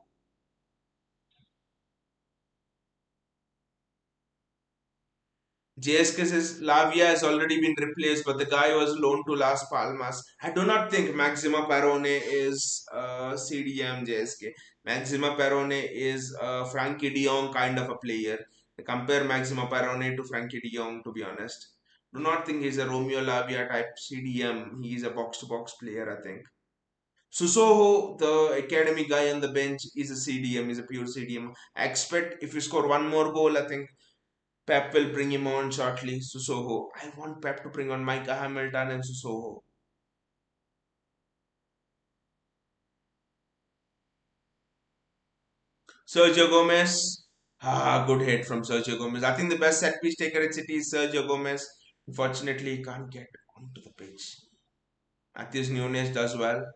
JSK says Lavia has already been replaced, but the guy was loaned to Las Palmas. I do not think Maxima Perone is CDM JSK. Maxima Perone is Frankie de Jong kind of a player. Compare Maxima Perone to Frankie de Jong, to be honest. Do not think he's a Romeo Lavia type CDM. He is a box to box player, I think. Susoho, the academy guy on the bench, is a CDM, is a pure CDM. I expect if you score one more goal, I think Pep will bring him on shortly. Susoho. I want Pep to bring on Micah Hamilton and Susoho. Sergio Gomez. Good hit from Sergio Gomez. I think the best set piece taker at City is Sergio Gomez. Unfortunately, he can't get onto the pitch. Matthews Nunes does well.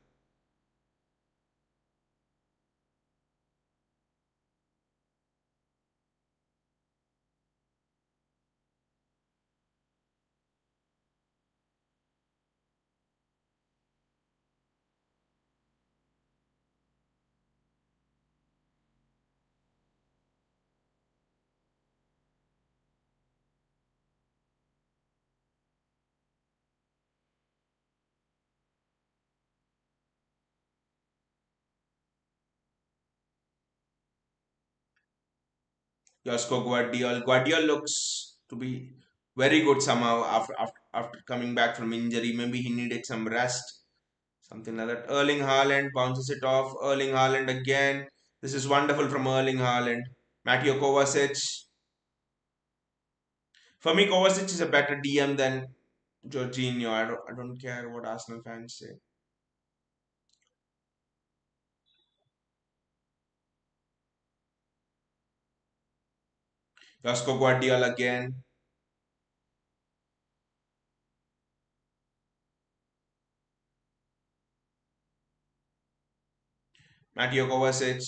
Josko Guardiol. Guardiol looks to be very good somehow after coming back from injury. Maybe he needed some rest, something like that. Erling Haaland bounces it off. Erling Haaland again. This is wonderful from Erling Haaland. Mateo Kovacic. For me, Kovacic is a better DM than Jorginho. I don't care what Arsenal fans say. Josko Guardiol again. Mateo Kovacic.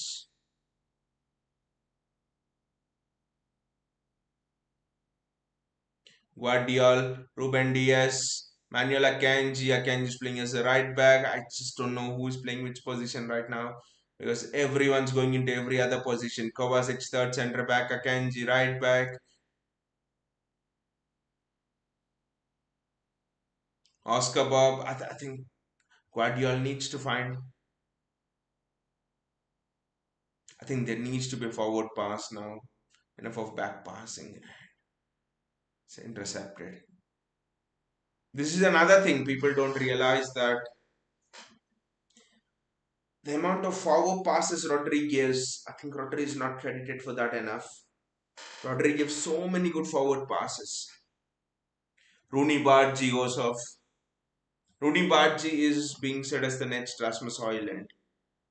Guardiol, Ruben Diaz, Manuel Akanji. Akanji is playing as a right back. I just don't know who is playing which position right now because everyone's going into every other position. Kovacic third centre back, Akanji right back, Oscar Bobb. I think Guardiola needs to find. I think there needs to be a forward pass now. Enough of back passing. It's intercepted. This is another thing people don't realize that the amount of forward passes Rodri gives, I think Rodri is not credited for that enough. Rodri gives so many good forward passes. Rooney Bargi goes off. Rooney Bargi is being said as the next Rasmus Højlund.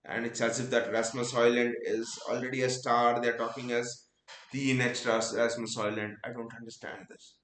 And it's as if that Rasmus Højlund is already a star. They're talking as the next Rasmus Højlund. I don't understand this.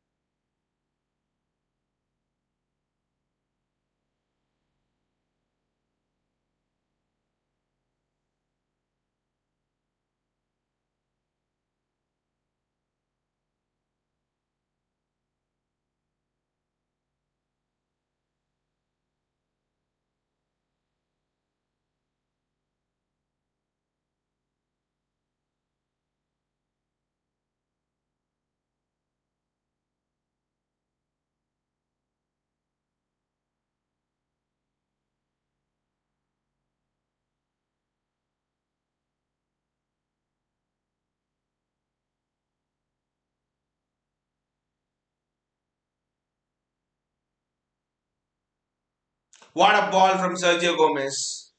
What a ball from Sergio Gomez.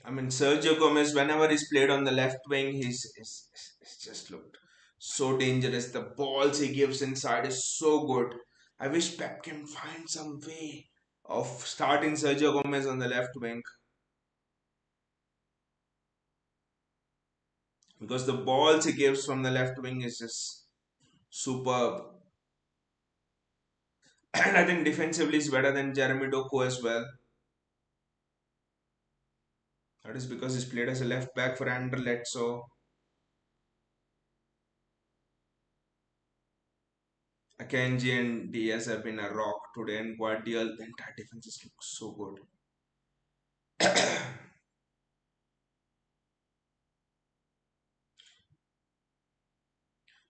I mean, Sergio Gomez, whenever he's played on the left wing, he's just looked so dangerous. The balls he gives inside is so good. I wish Pep can find some way of starting Sergio Gomez on the left wing because the balls he gives from the left wing is just superb. And I think defensively is better than Jeremy Doku as well. That is because he's played as a left back for Anderlecht. So Akanji and Diaz have been a rock today, and Guardiola, the entire defense just looks so good. I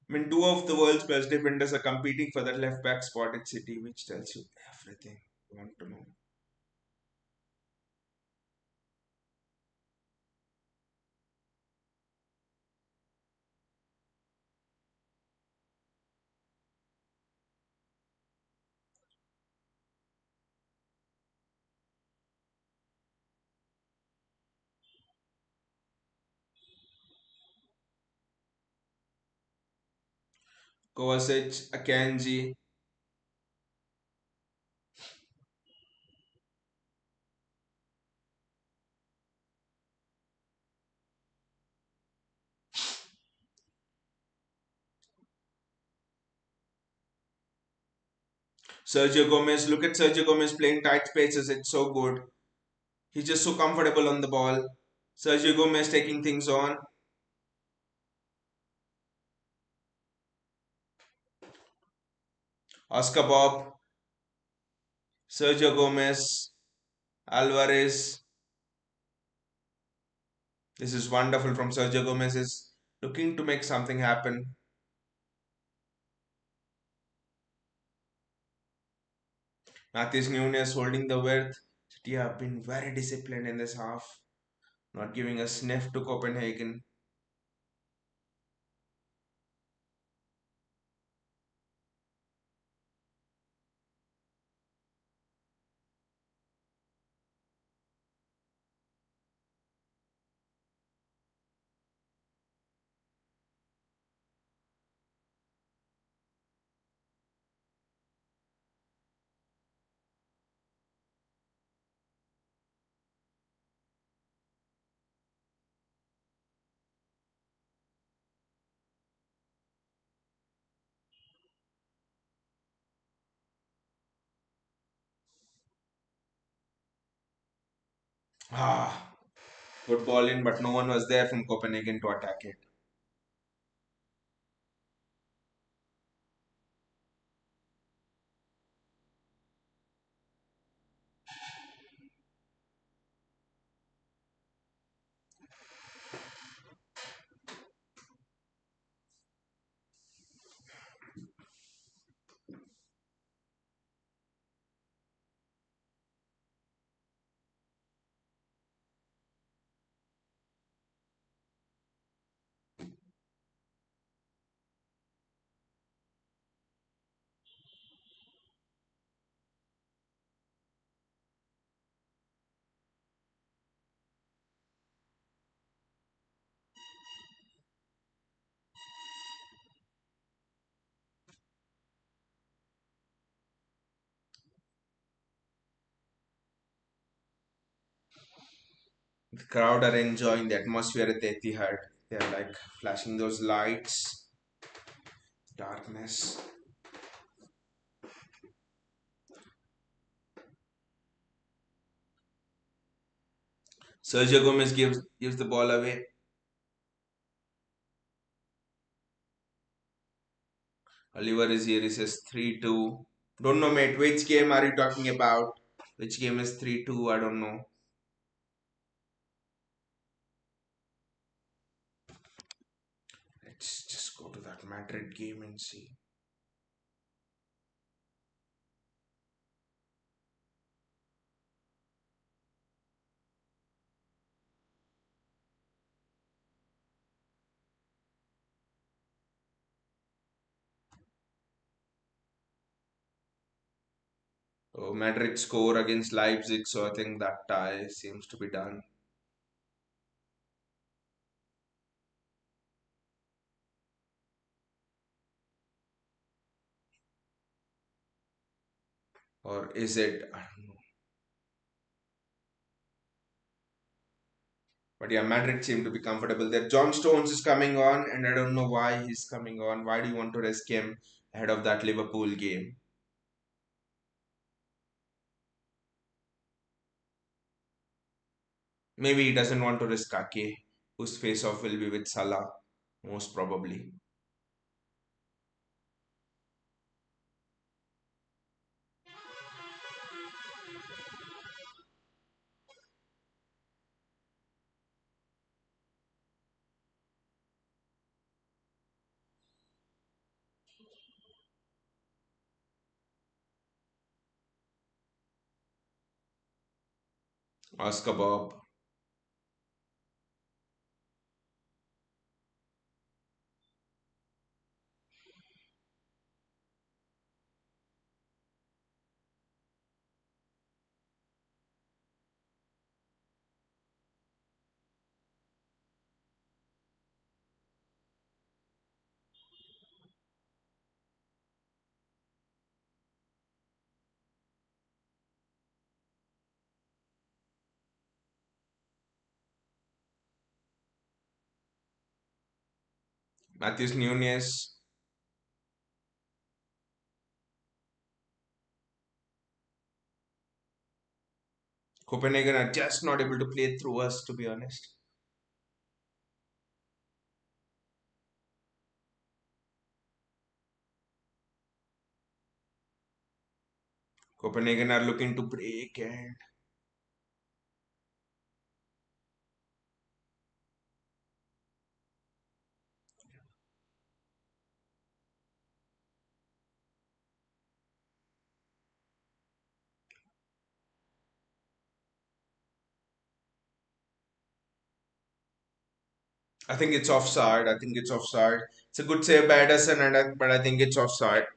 mean, two of the world's best defenders are competing for that left back spot at City, which tells you everything you want to know. Kovacic, Akanji, Sergio Gomez. Look at Sergio Gomez playing tight spaces. It's so good. He's just so comfortable on the ball. Sergio Gomez taking things on. Oscar Bob, Sergio Gomez, Alvarez. This is wonderful from Sergio Gomez. Is looking to make something happen. Matheus Nunes holding the width. City have been very disciplined in this half, not giving a sniff to Copenhagen. Ah, good ball in, but no one was there from Copenhagen to attack it. The crowd are enjoying the atmosphere at the Etihad. They're like flashing those lights, darkness. Sergio Gomez gives the ball away. Oliver is here. He says 3-2. Don't know, mate. Which game are you talking about? Which game is 3-2? I don't know. Let's just go to that Madrid game and see. Oh, Madrid score against Leipzig, so I think that tie seems to be done. Or is it? I don't know. But yeah, Madrid seem to be comfortable there. John Stones is coming on, and I don't know why he's coming on. Why do you want to risk him ahead of that Liverpool game? Maybe he doesn't want to risk Ake, whose face off will be with Salah, most probably. Oscar Bob. Matheus Nunes. Copenhagen are just not able to play through us, to be honest. Copenhagen are looking to break, and I think it's offside. I think it's offside. It's a good save by Ederson, but I think it's offside.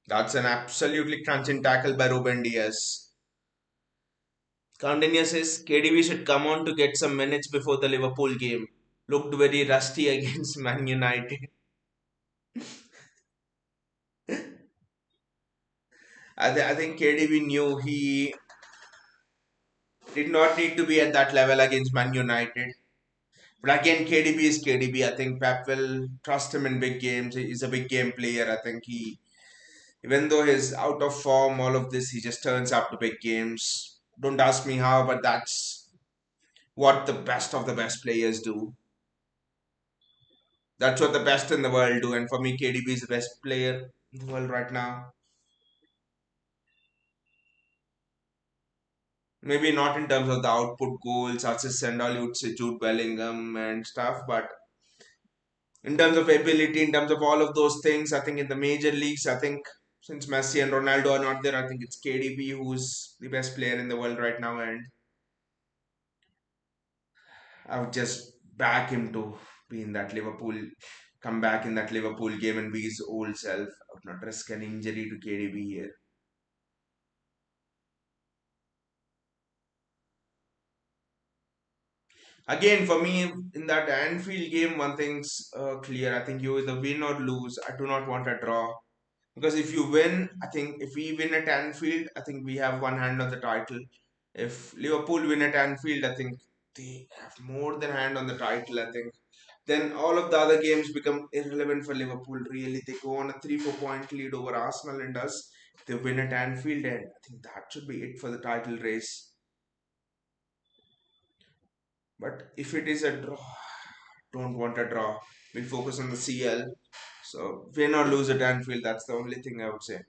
That's an absolutely crunching tackle by Ruben Diaz. Coutinho says KDB should come on to get some minutes before the Liverpool game. Looked very rusty against Man United. I think KDB knew he did not need to be at that level against Man United. But again, KDB is KDB. I think Pep will trust him in big games. He's a big game player. I think even though he's out of form, all of this, he just turns up to big games. Don't ask me how, but that's what the best of the best players do. That's what the best in the world do. And for me, KDB is the best player in the world right now. Maybe not in terms of the output goals, assists, and all, you would say Jude Bellingham and stuff, but in terms of ability, in terms of all of those things, I think in the major leagues, I think since Messi and Ronaldo are not there, I think it's KDB who's the best player in the world right now, and I would just back him to be in that Liverpool, come back in that Liverpool game and be his old self. I would not risk an injury to KDB here. Again, for me, in that Anfield game, one thing's clear. I think you either win or lose. I do not want a draw. Because if you win, I think if we win at Anfield, I think we have one hand on the title. If Liverpool win at Anfield, I think they have more than hand on the title. I think then all of the other games become irrelevant for Liverpool. Really, they go on a 3-4 point lead over Arsenal and us. They win at Anfield, and I think that should be it for the title race. But if it is a draw, don't want a draw. We focus on the CL. So win or lose at Anfield, that's the only thing I would say.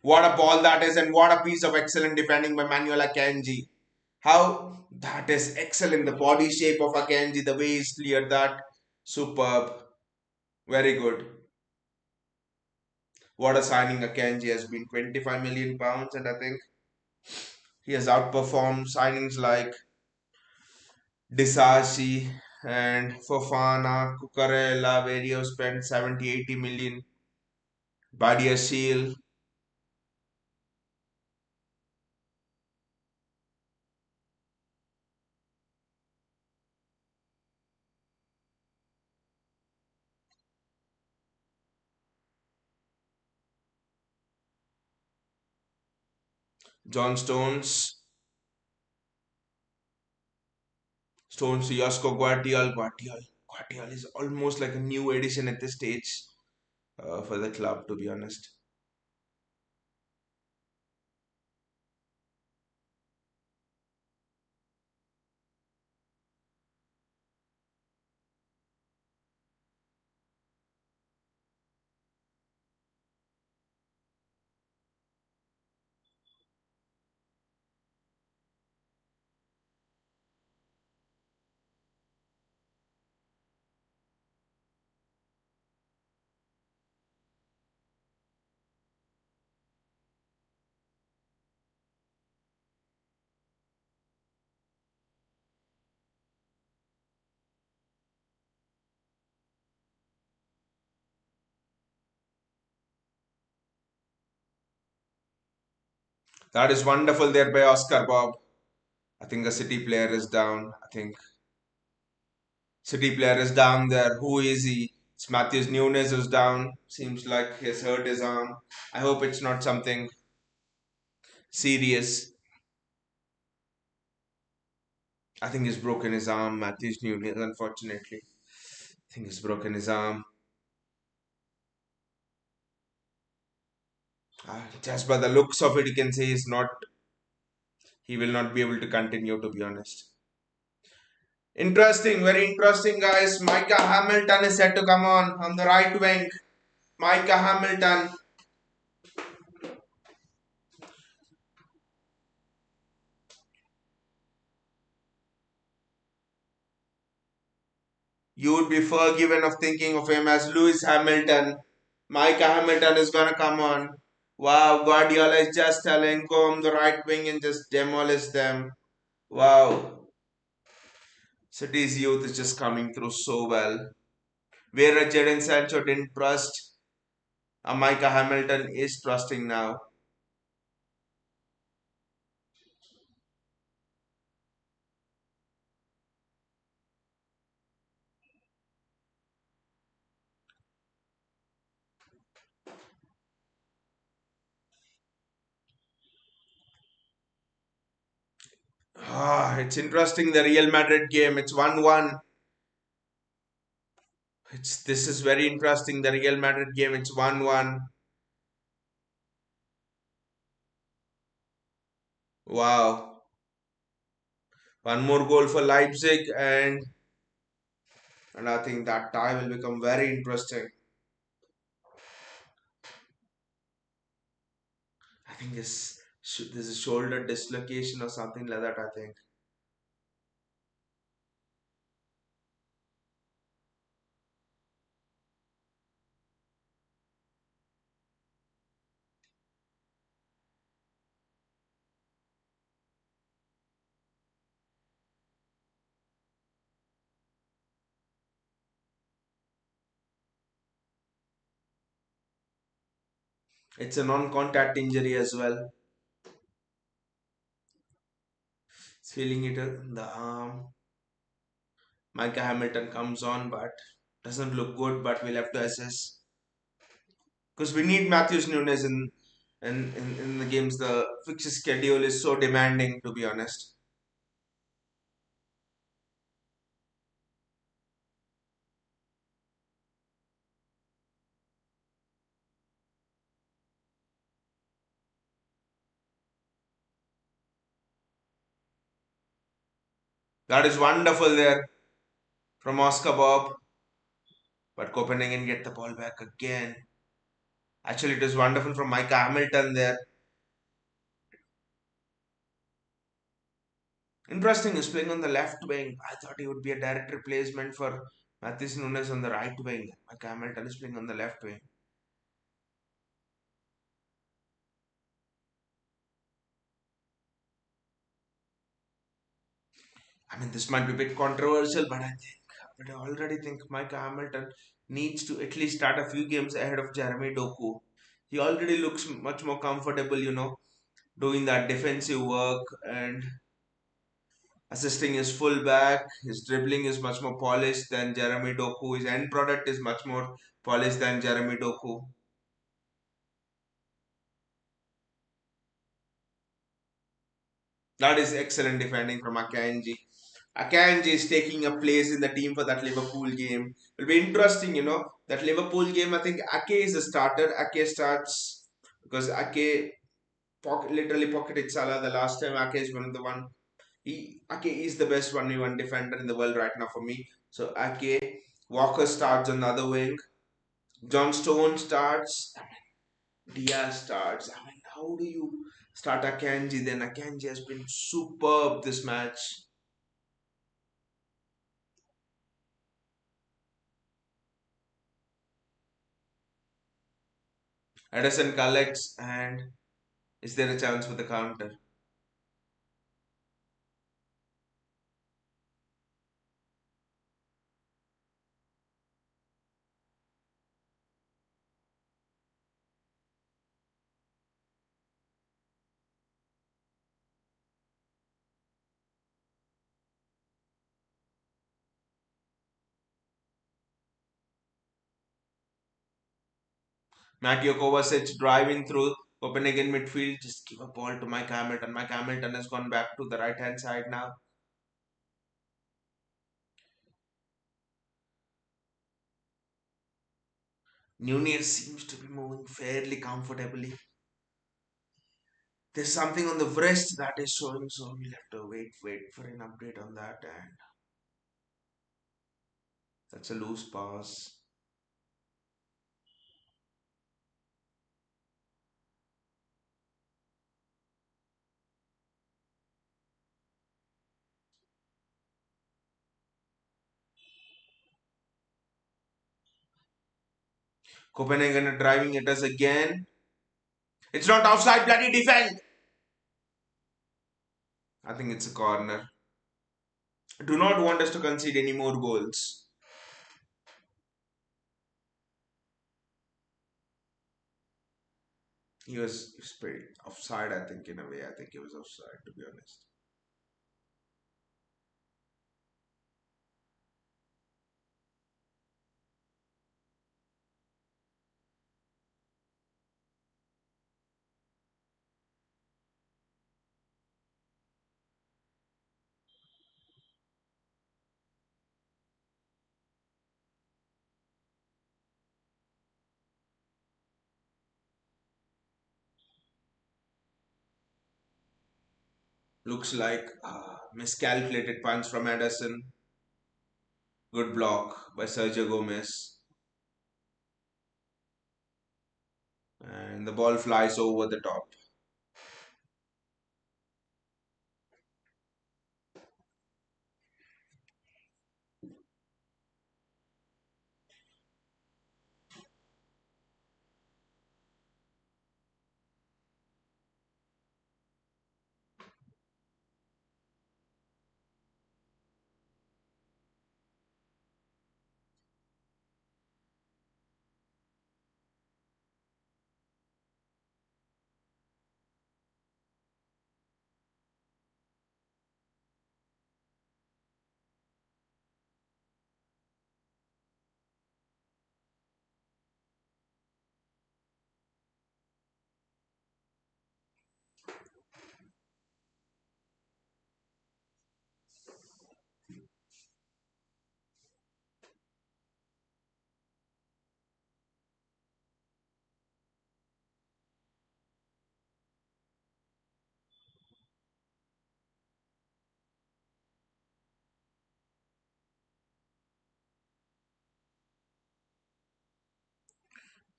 What a ball that is, and what a piece of excellent defending by Manuel Akanji. How that is excellent. The body shape of Akanji, the way he's cleared that, superb. Very good. What a signing Akanji has been. 25 million pounds, and I think he has outperformed signings like Disasi and Fofana, Cucurella, where he has spent 70, 80 million. Badia Seal, John Stones, Stones, Yasko, Guardiol, Guardiol. Guardiola is almost like a new addition at this stage for the club, to be honest. That is wonderful there by Oscar Bob. I think a City player is down. I think City player is down there. Who is he? It's Matthews Nunes is down. Seems like he's hurt his arm. I hope it's not something serious. I think he's broken his arm, Matthews Nunes, unfortunately. I think he's broken his arm. Just by the looks of it, you can say he will not be able to continue, to be honest. Interesting, very interesting, guys. Micah Hamilton is set to come on the right wing. Micah Hamilton. You would be forgiven of thinking of him as Lewis Hamilton. Micah Hamilton is gonna come on. Wow, Guardiola is just telling go on the right wing and just demolish them. Wow, City's youth is just coming through so well. Where Jadon Sancho didn't trust, Micah Hamilton is trusting now. It's interesting the Real Madrid game. It's 1-1. This is very interesting the Real Madrid game. It's 1-1. Wow. One more goal for Leipzig and I think that tie will become very interesting. I think this is shoulder dislocation or something like that. I think it's a non-contact injury as well. It's feeling it in the arm. Micah Hamilton comes on, but doesn't look good. But we'll have to assess because we need Matthews Nunes in the games. The fixture schedule is so demanding, to be honest. That is wonderful there from Oscar Bob, but Copenhagen get the ball back again. Actually, it is wonderful from Micah Hamilton there. Interesting, he's playing on the left wing. I thought he would be a direct replacement for Mathis Nunes on the right wing. Micah Hamilton is playing on the left wing. I mean, this might be a bit controversial, but I already think Micah Hamilton needs to at least start a few games ahead of Jeremy Doku. He already looks much more comfortable, doing that defensive work and assisting his fullback. His dribbling is much more polished than Jeremy Doku. His end product is much more polished than Jeremy Doku. That is excellent defending from Akanji. Akanji is taking a place in the team for that Liverpool game. It'll be interesting, that Liverpool game. I think Ake is the starter. Ake starts because Ake literally pocketed Salah the last time. Ake is one of the one. Ake is the best 1v1 defender in the world right now for me. So Ake, Walker starts on the other wing. John Stone starts. Diaz starts. I mean, how do you start Akanji? Then Akanji has been superb this match. Edison collects, and is there a chance for the counter? Mateo Kovacic driving through Copenhagen midfield. Just give a ball to Mike Hamilton. Mike Hamilton has gone back to the right hand side now. Nunez seems to be moving fairly comfortably. There's something on the wrist that is showing, so we'll have to wait for an update on that. And that's a loose pass. Copenhagen are driving at us again. It's not offside, bloody defend! I think it's a corner. Do not want us to concede any more goals. He was pretty offside, I think, in a way. I think he was offside, to be honest. Looks like miscalculated punch from Anderson. Good block by Sergio Gomez. And the ball flies over the top.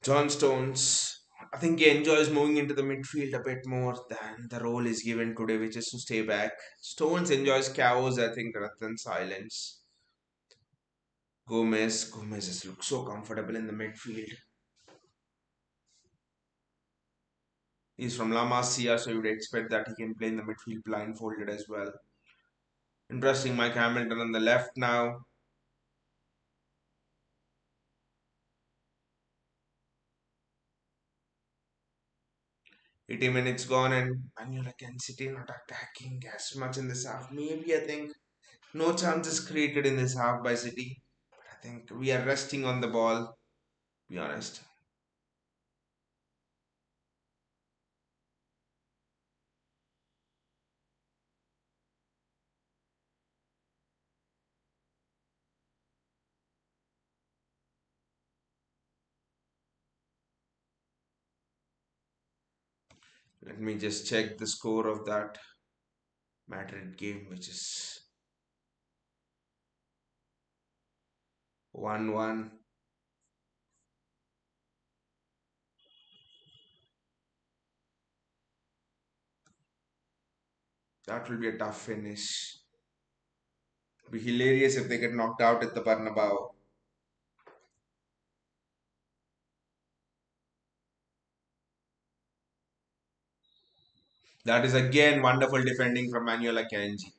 John Stones, I think he enjoys moving into the midfield a bit more than the role is given today, which is to stay back. Stones enjoys chaos, I think, rather than silence. Gomez just looks so comfortable in the midfield. He's from La Masia, so you would expect that he can play in the midfield blindfolded as well. Interesting, Mike Hamilton on the left now. 80 minutes gone and Manuel City not attacking as much in this half. Maybe I think no chances created in this half by City. But I think we are resting on the ball, to be honest. Let me just check the score of that Madrid game, which is 1-1. That will be a tough finish. It'll be hilarious if they get knocked out at the Bernabeu. That is again wonderful defending from Manuel Akanji.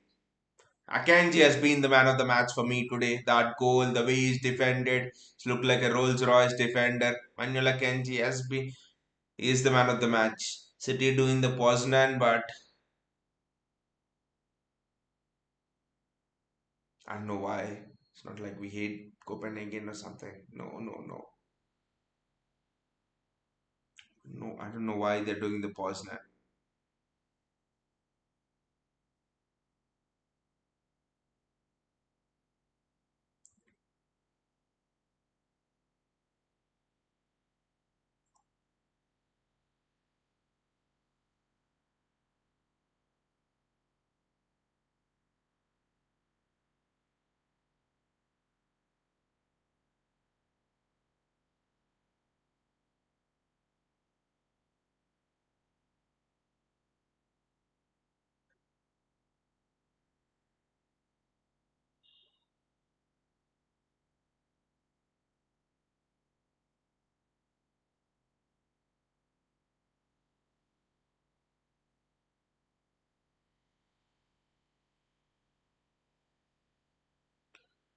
Akanji has been the man of the match for me today. That goal, the way he's defended, it's looked like a Rolls Royce defender. Manuel Akanji has been, he is the man of the match. City doing the Poznan, but I don't know why. It's not like we hate Copenhagen or something. No, no, no. No, I don't know why they're doing the Poznan.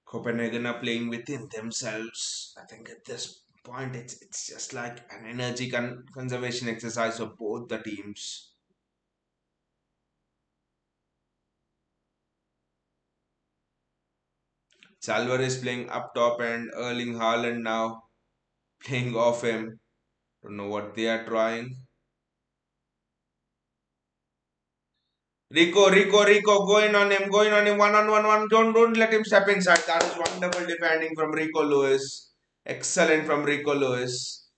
Copenhagen are playing within themselves. I think at this point it's just like an energy conservation exercise for both the teams. Alvarez playing up top and Erling Haaland now playing off him. Don't know what they are trying. Rico, going on him, one on one, one. Don't let him step inside. That is wonderful defending from Rico Lewis. Excellent from Rico Lewis.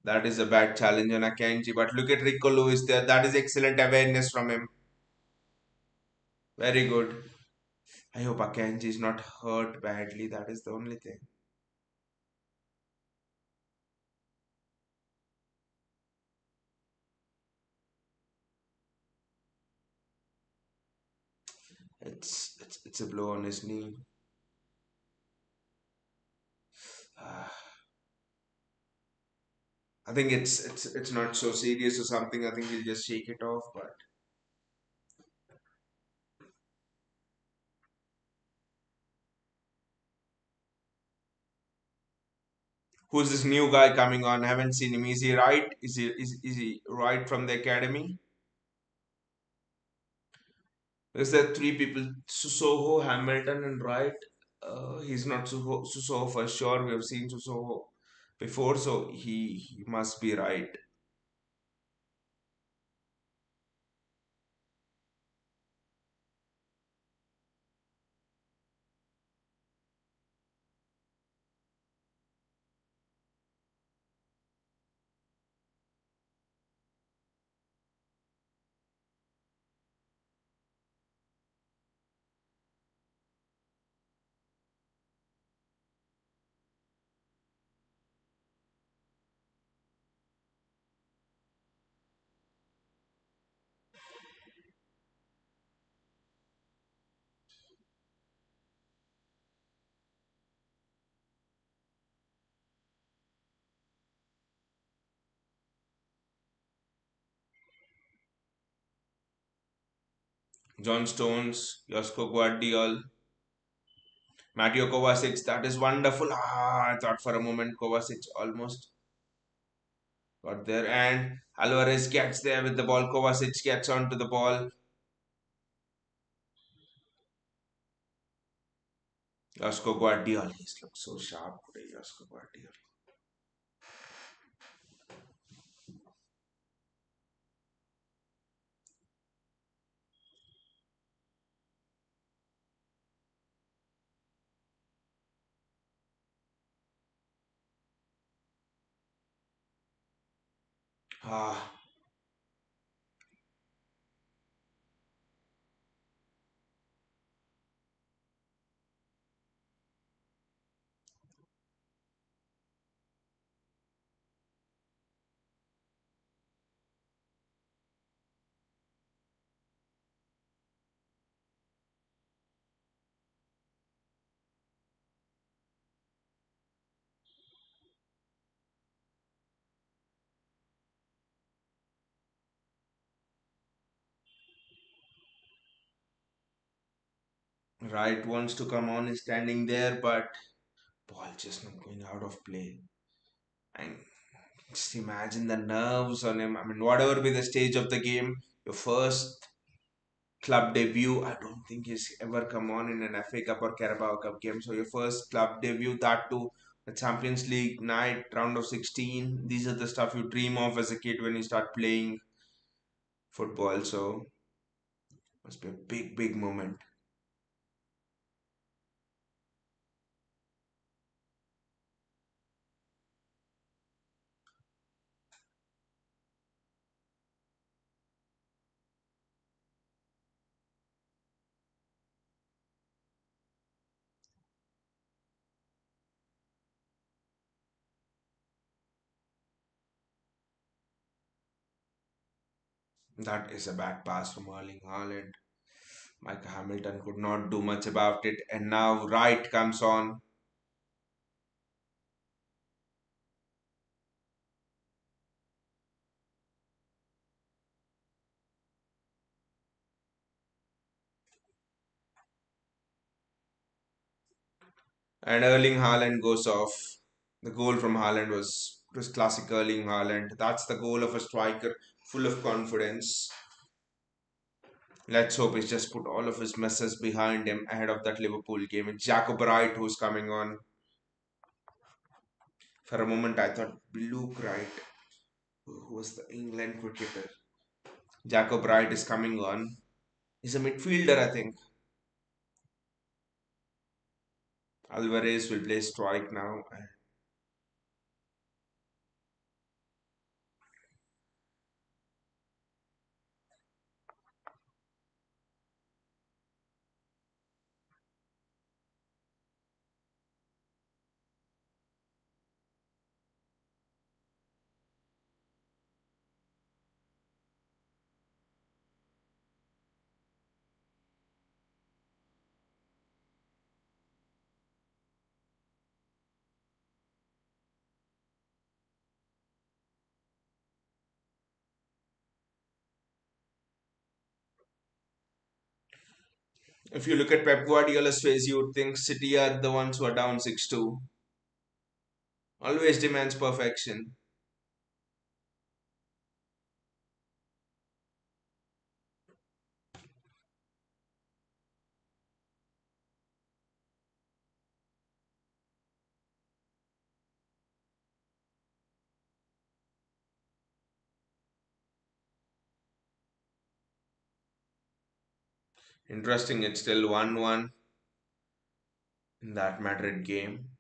That is a bad challenge on Akanji, but look at Rico Lewis there. That is excellent awareness from him. Very good. I hope Akanji is not hurt badly. That is the only thing. It's a blow on his knee. Ah, I think it's not so serious or something. I think he'll just shake it off. But who's this new guy coming on? I haven't seen him. Is he right? Is he right from the academy? Is there three people? Susoho, Hamilton, and Wright. He's not Susoho for sure. We have seen Susoho before, so he must be right. John Stones, Josko Guardiol, Mateo Kovacic. That is wonderful. Ah, I thought for a moment Kovacic almost got there, and Alvarez gets there with the ball. Kovacic gets onto the ball. Josko Guardiol. He's looked so sharp today. Josko Guardiol. Ah, Wright wants to come on, is standing there, but ball just not going out of play. And just imagine the nerves on him. I mean, whatever be the stage of the game, your first club debut, I don't think he's ever come on in an FA Cup or Carabao Cup game. So your first club debut, that too, the Champions League night, round of 16. These are the stuff you dream of as a kid when you start playing football. So must be a big, big moment. That is a bad pass from Erling Haaland. Micah Hamilton could not do much about it, and now Wright comes on. And Erling Haaland goes off. The goal from Haaland was classic Erling Haaland. That's the goal of a striker full of confidence. Let's hope he's just put all of his messes behind him ahead of that Liverpool game. It's Jacob Wright who's coming on. For a moment, I thought Luke Wright, who was the England cricketer. Jacob Wright is coming on. He's a midfielder, I think. Alvarez will play strike now. If you look at Pep Guardiola's face, you would think City are the ones who are down 6-2. Always demands perfection. Interesting, it's still 1-1 in that Madrid game.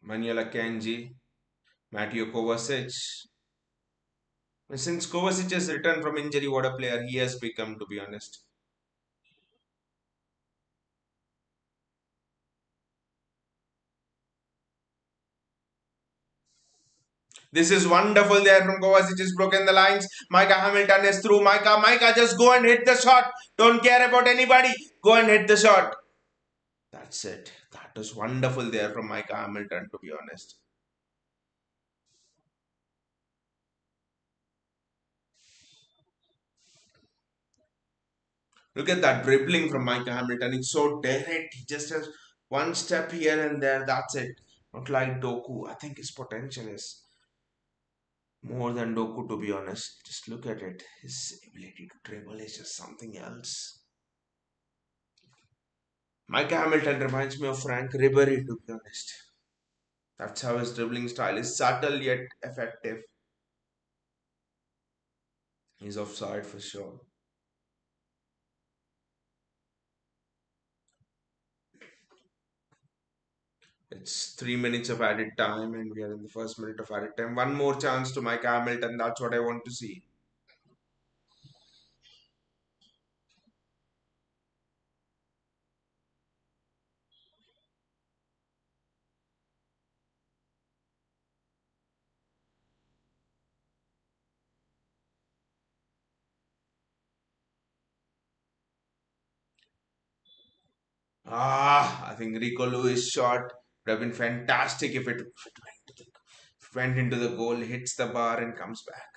Manuel Akanji, Mateo Kovacic. Since Kovacic has returned from injury, what a player he has become, to be honest. This is wonderful there from Kovacic. Has broken the lines. Micah Hamilton is through. Micah, just go and hit the shot. Don't care about anybody. Go and hit the shot. That's it. That was wonderful there from Micah Hamilton, to be honest. Look at that dribbling from Micah Hamilton. It's so direct. He just has one step here and there. That's it. Not like Doku. I think his potential is more than Doku, to be honest. Just look at it. His ability to dribble is just something else. Micah Hamilton reminds me of Frank Ribery, to be honest. That's how his dribbling style is subtle yet effective. He's offside for sure. It's 3 minutes of added time, and we are in the first minute of added time. One more chance to Micah Hamilton. That's what I want to see. I think Rico Lewis shot would have been fantastic if it went into the goal, hits the bar, and comes back.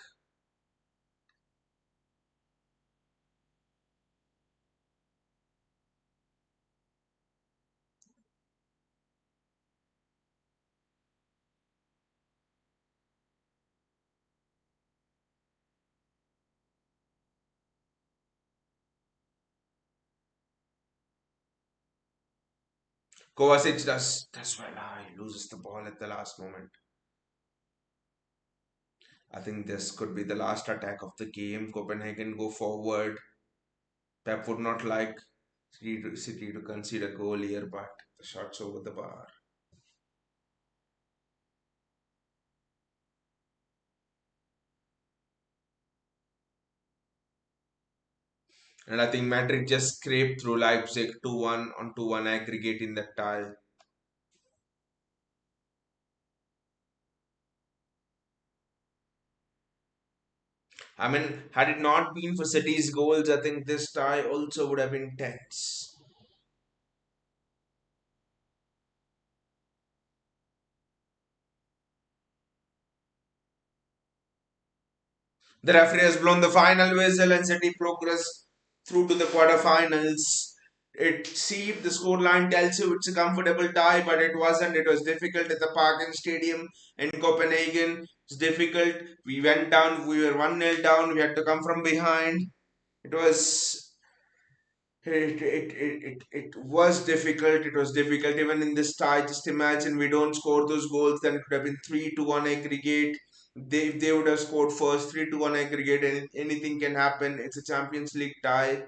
Kovacic does well. He loses the ball at the last moment. I think this could be the last attack of the game. Copenhagen go forward. Pep would not like City to concede a goal here, but the shot's over the bar. And I think Madrid just scraped through Leipzig 2-1 on 2-1 aggregate in that tie. I mean, had it not been for City's goals, I think this tie also would have been tense. The referee has blown the final whistle and City progress through to the quarterfinals. It seemed the scoreline tells you it's a comfortable tie, but it wasn't. It was difficult at the Parken Stadium in Copenhagen. It's difficult. We went down. We were 1-0 down. We had to come from behind. It was it was difficult. It was difficult even in this tie. Just imagine we don't score those goals, then it would have been 3-1 aggregate. If they would have scored first 3-1 aggregate, and anything can happen. It's a Champions League tie.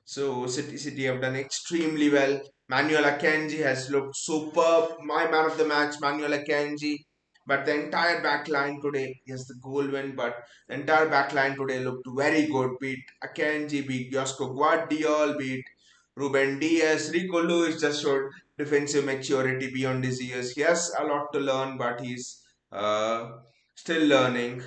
So City have done extremely well. Manuel Akanji has looked superb. My man of the match, Manuel Akanji. But the entire back line today, yes, the goal win, but the entire back line today looked very good. Beat Akanji, beat Josko Guardiol, beat Ruben Diaz. Rico Lewis just showed defensive maturity beyond his years. He has a lot to learn, but he's still learning.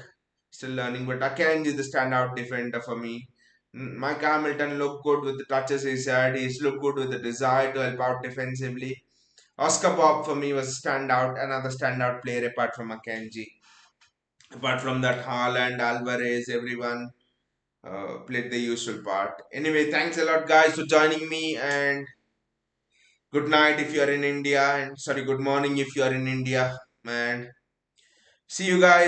Still learning. But Akanji is the standout defender for me. Mike Hamilton looked good with the touches he had. He's looked good with the desire to help out defensively. Oscar Bobb for me was a standout, another standout player apart from Akanji. Apart from that, Haaland, Alvarez, everyone played the usual part. Anyway, thanks a lot, guys, for joining me. And good night if you are in India. And sorry, good morning if you are in India. And see you guys.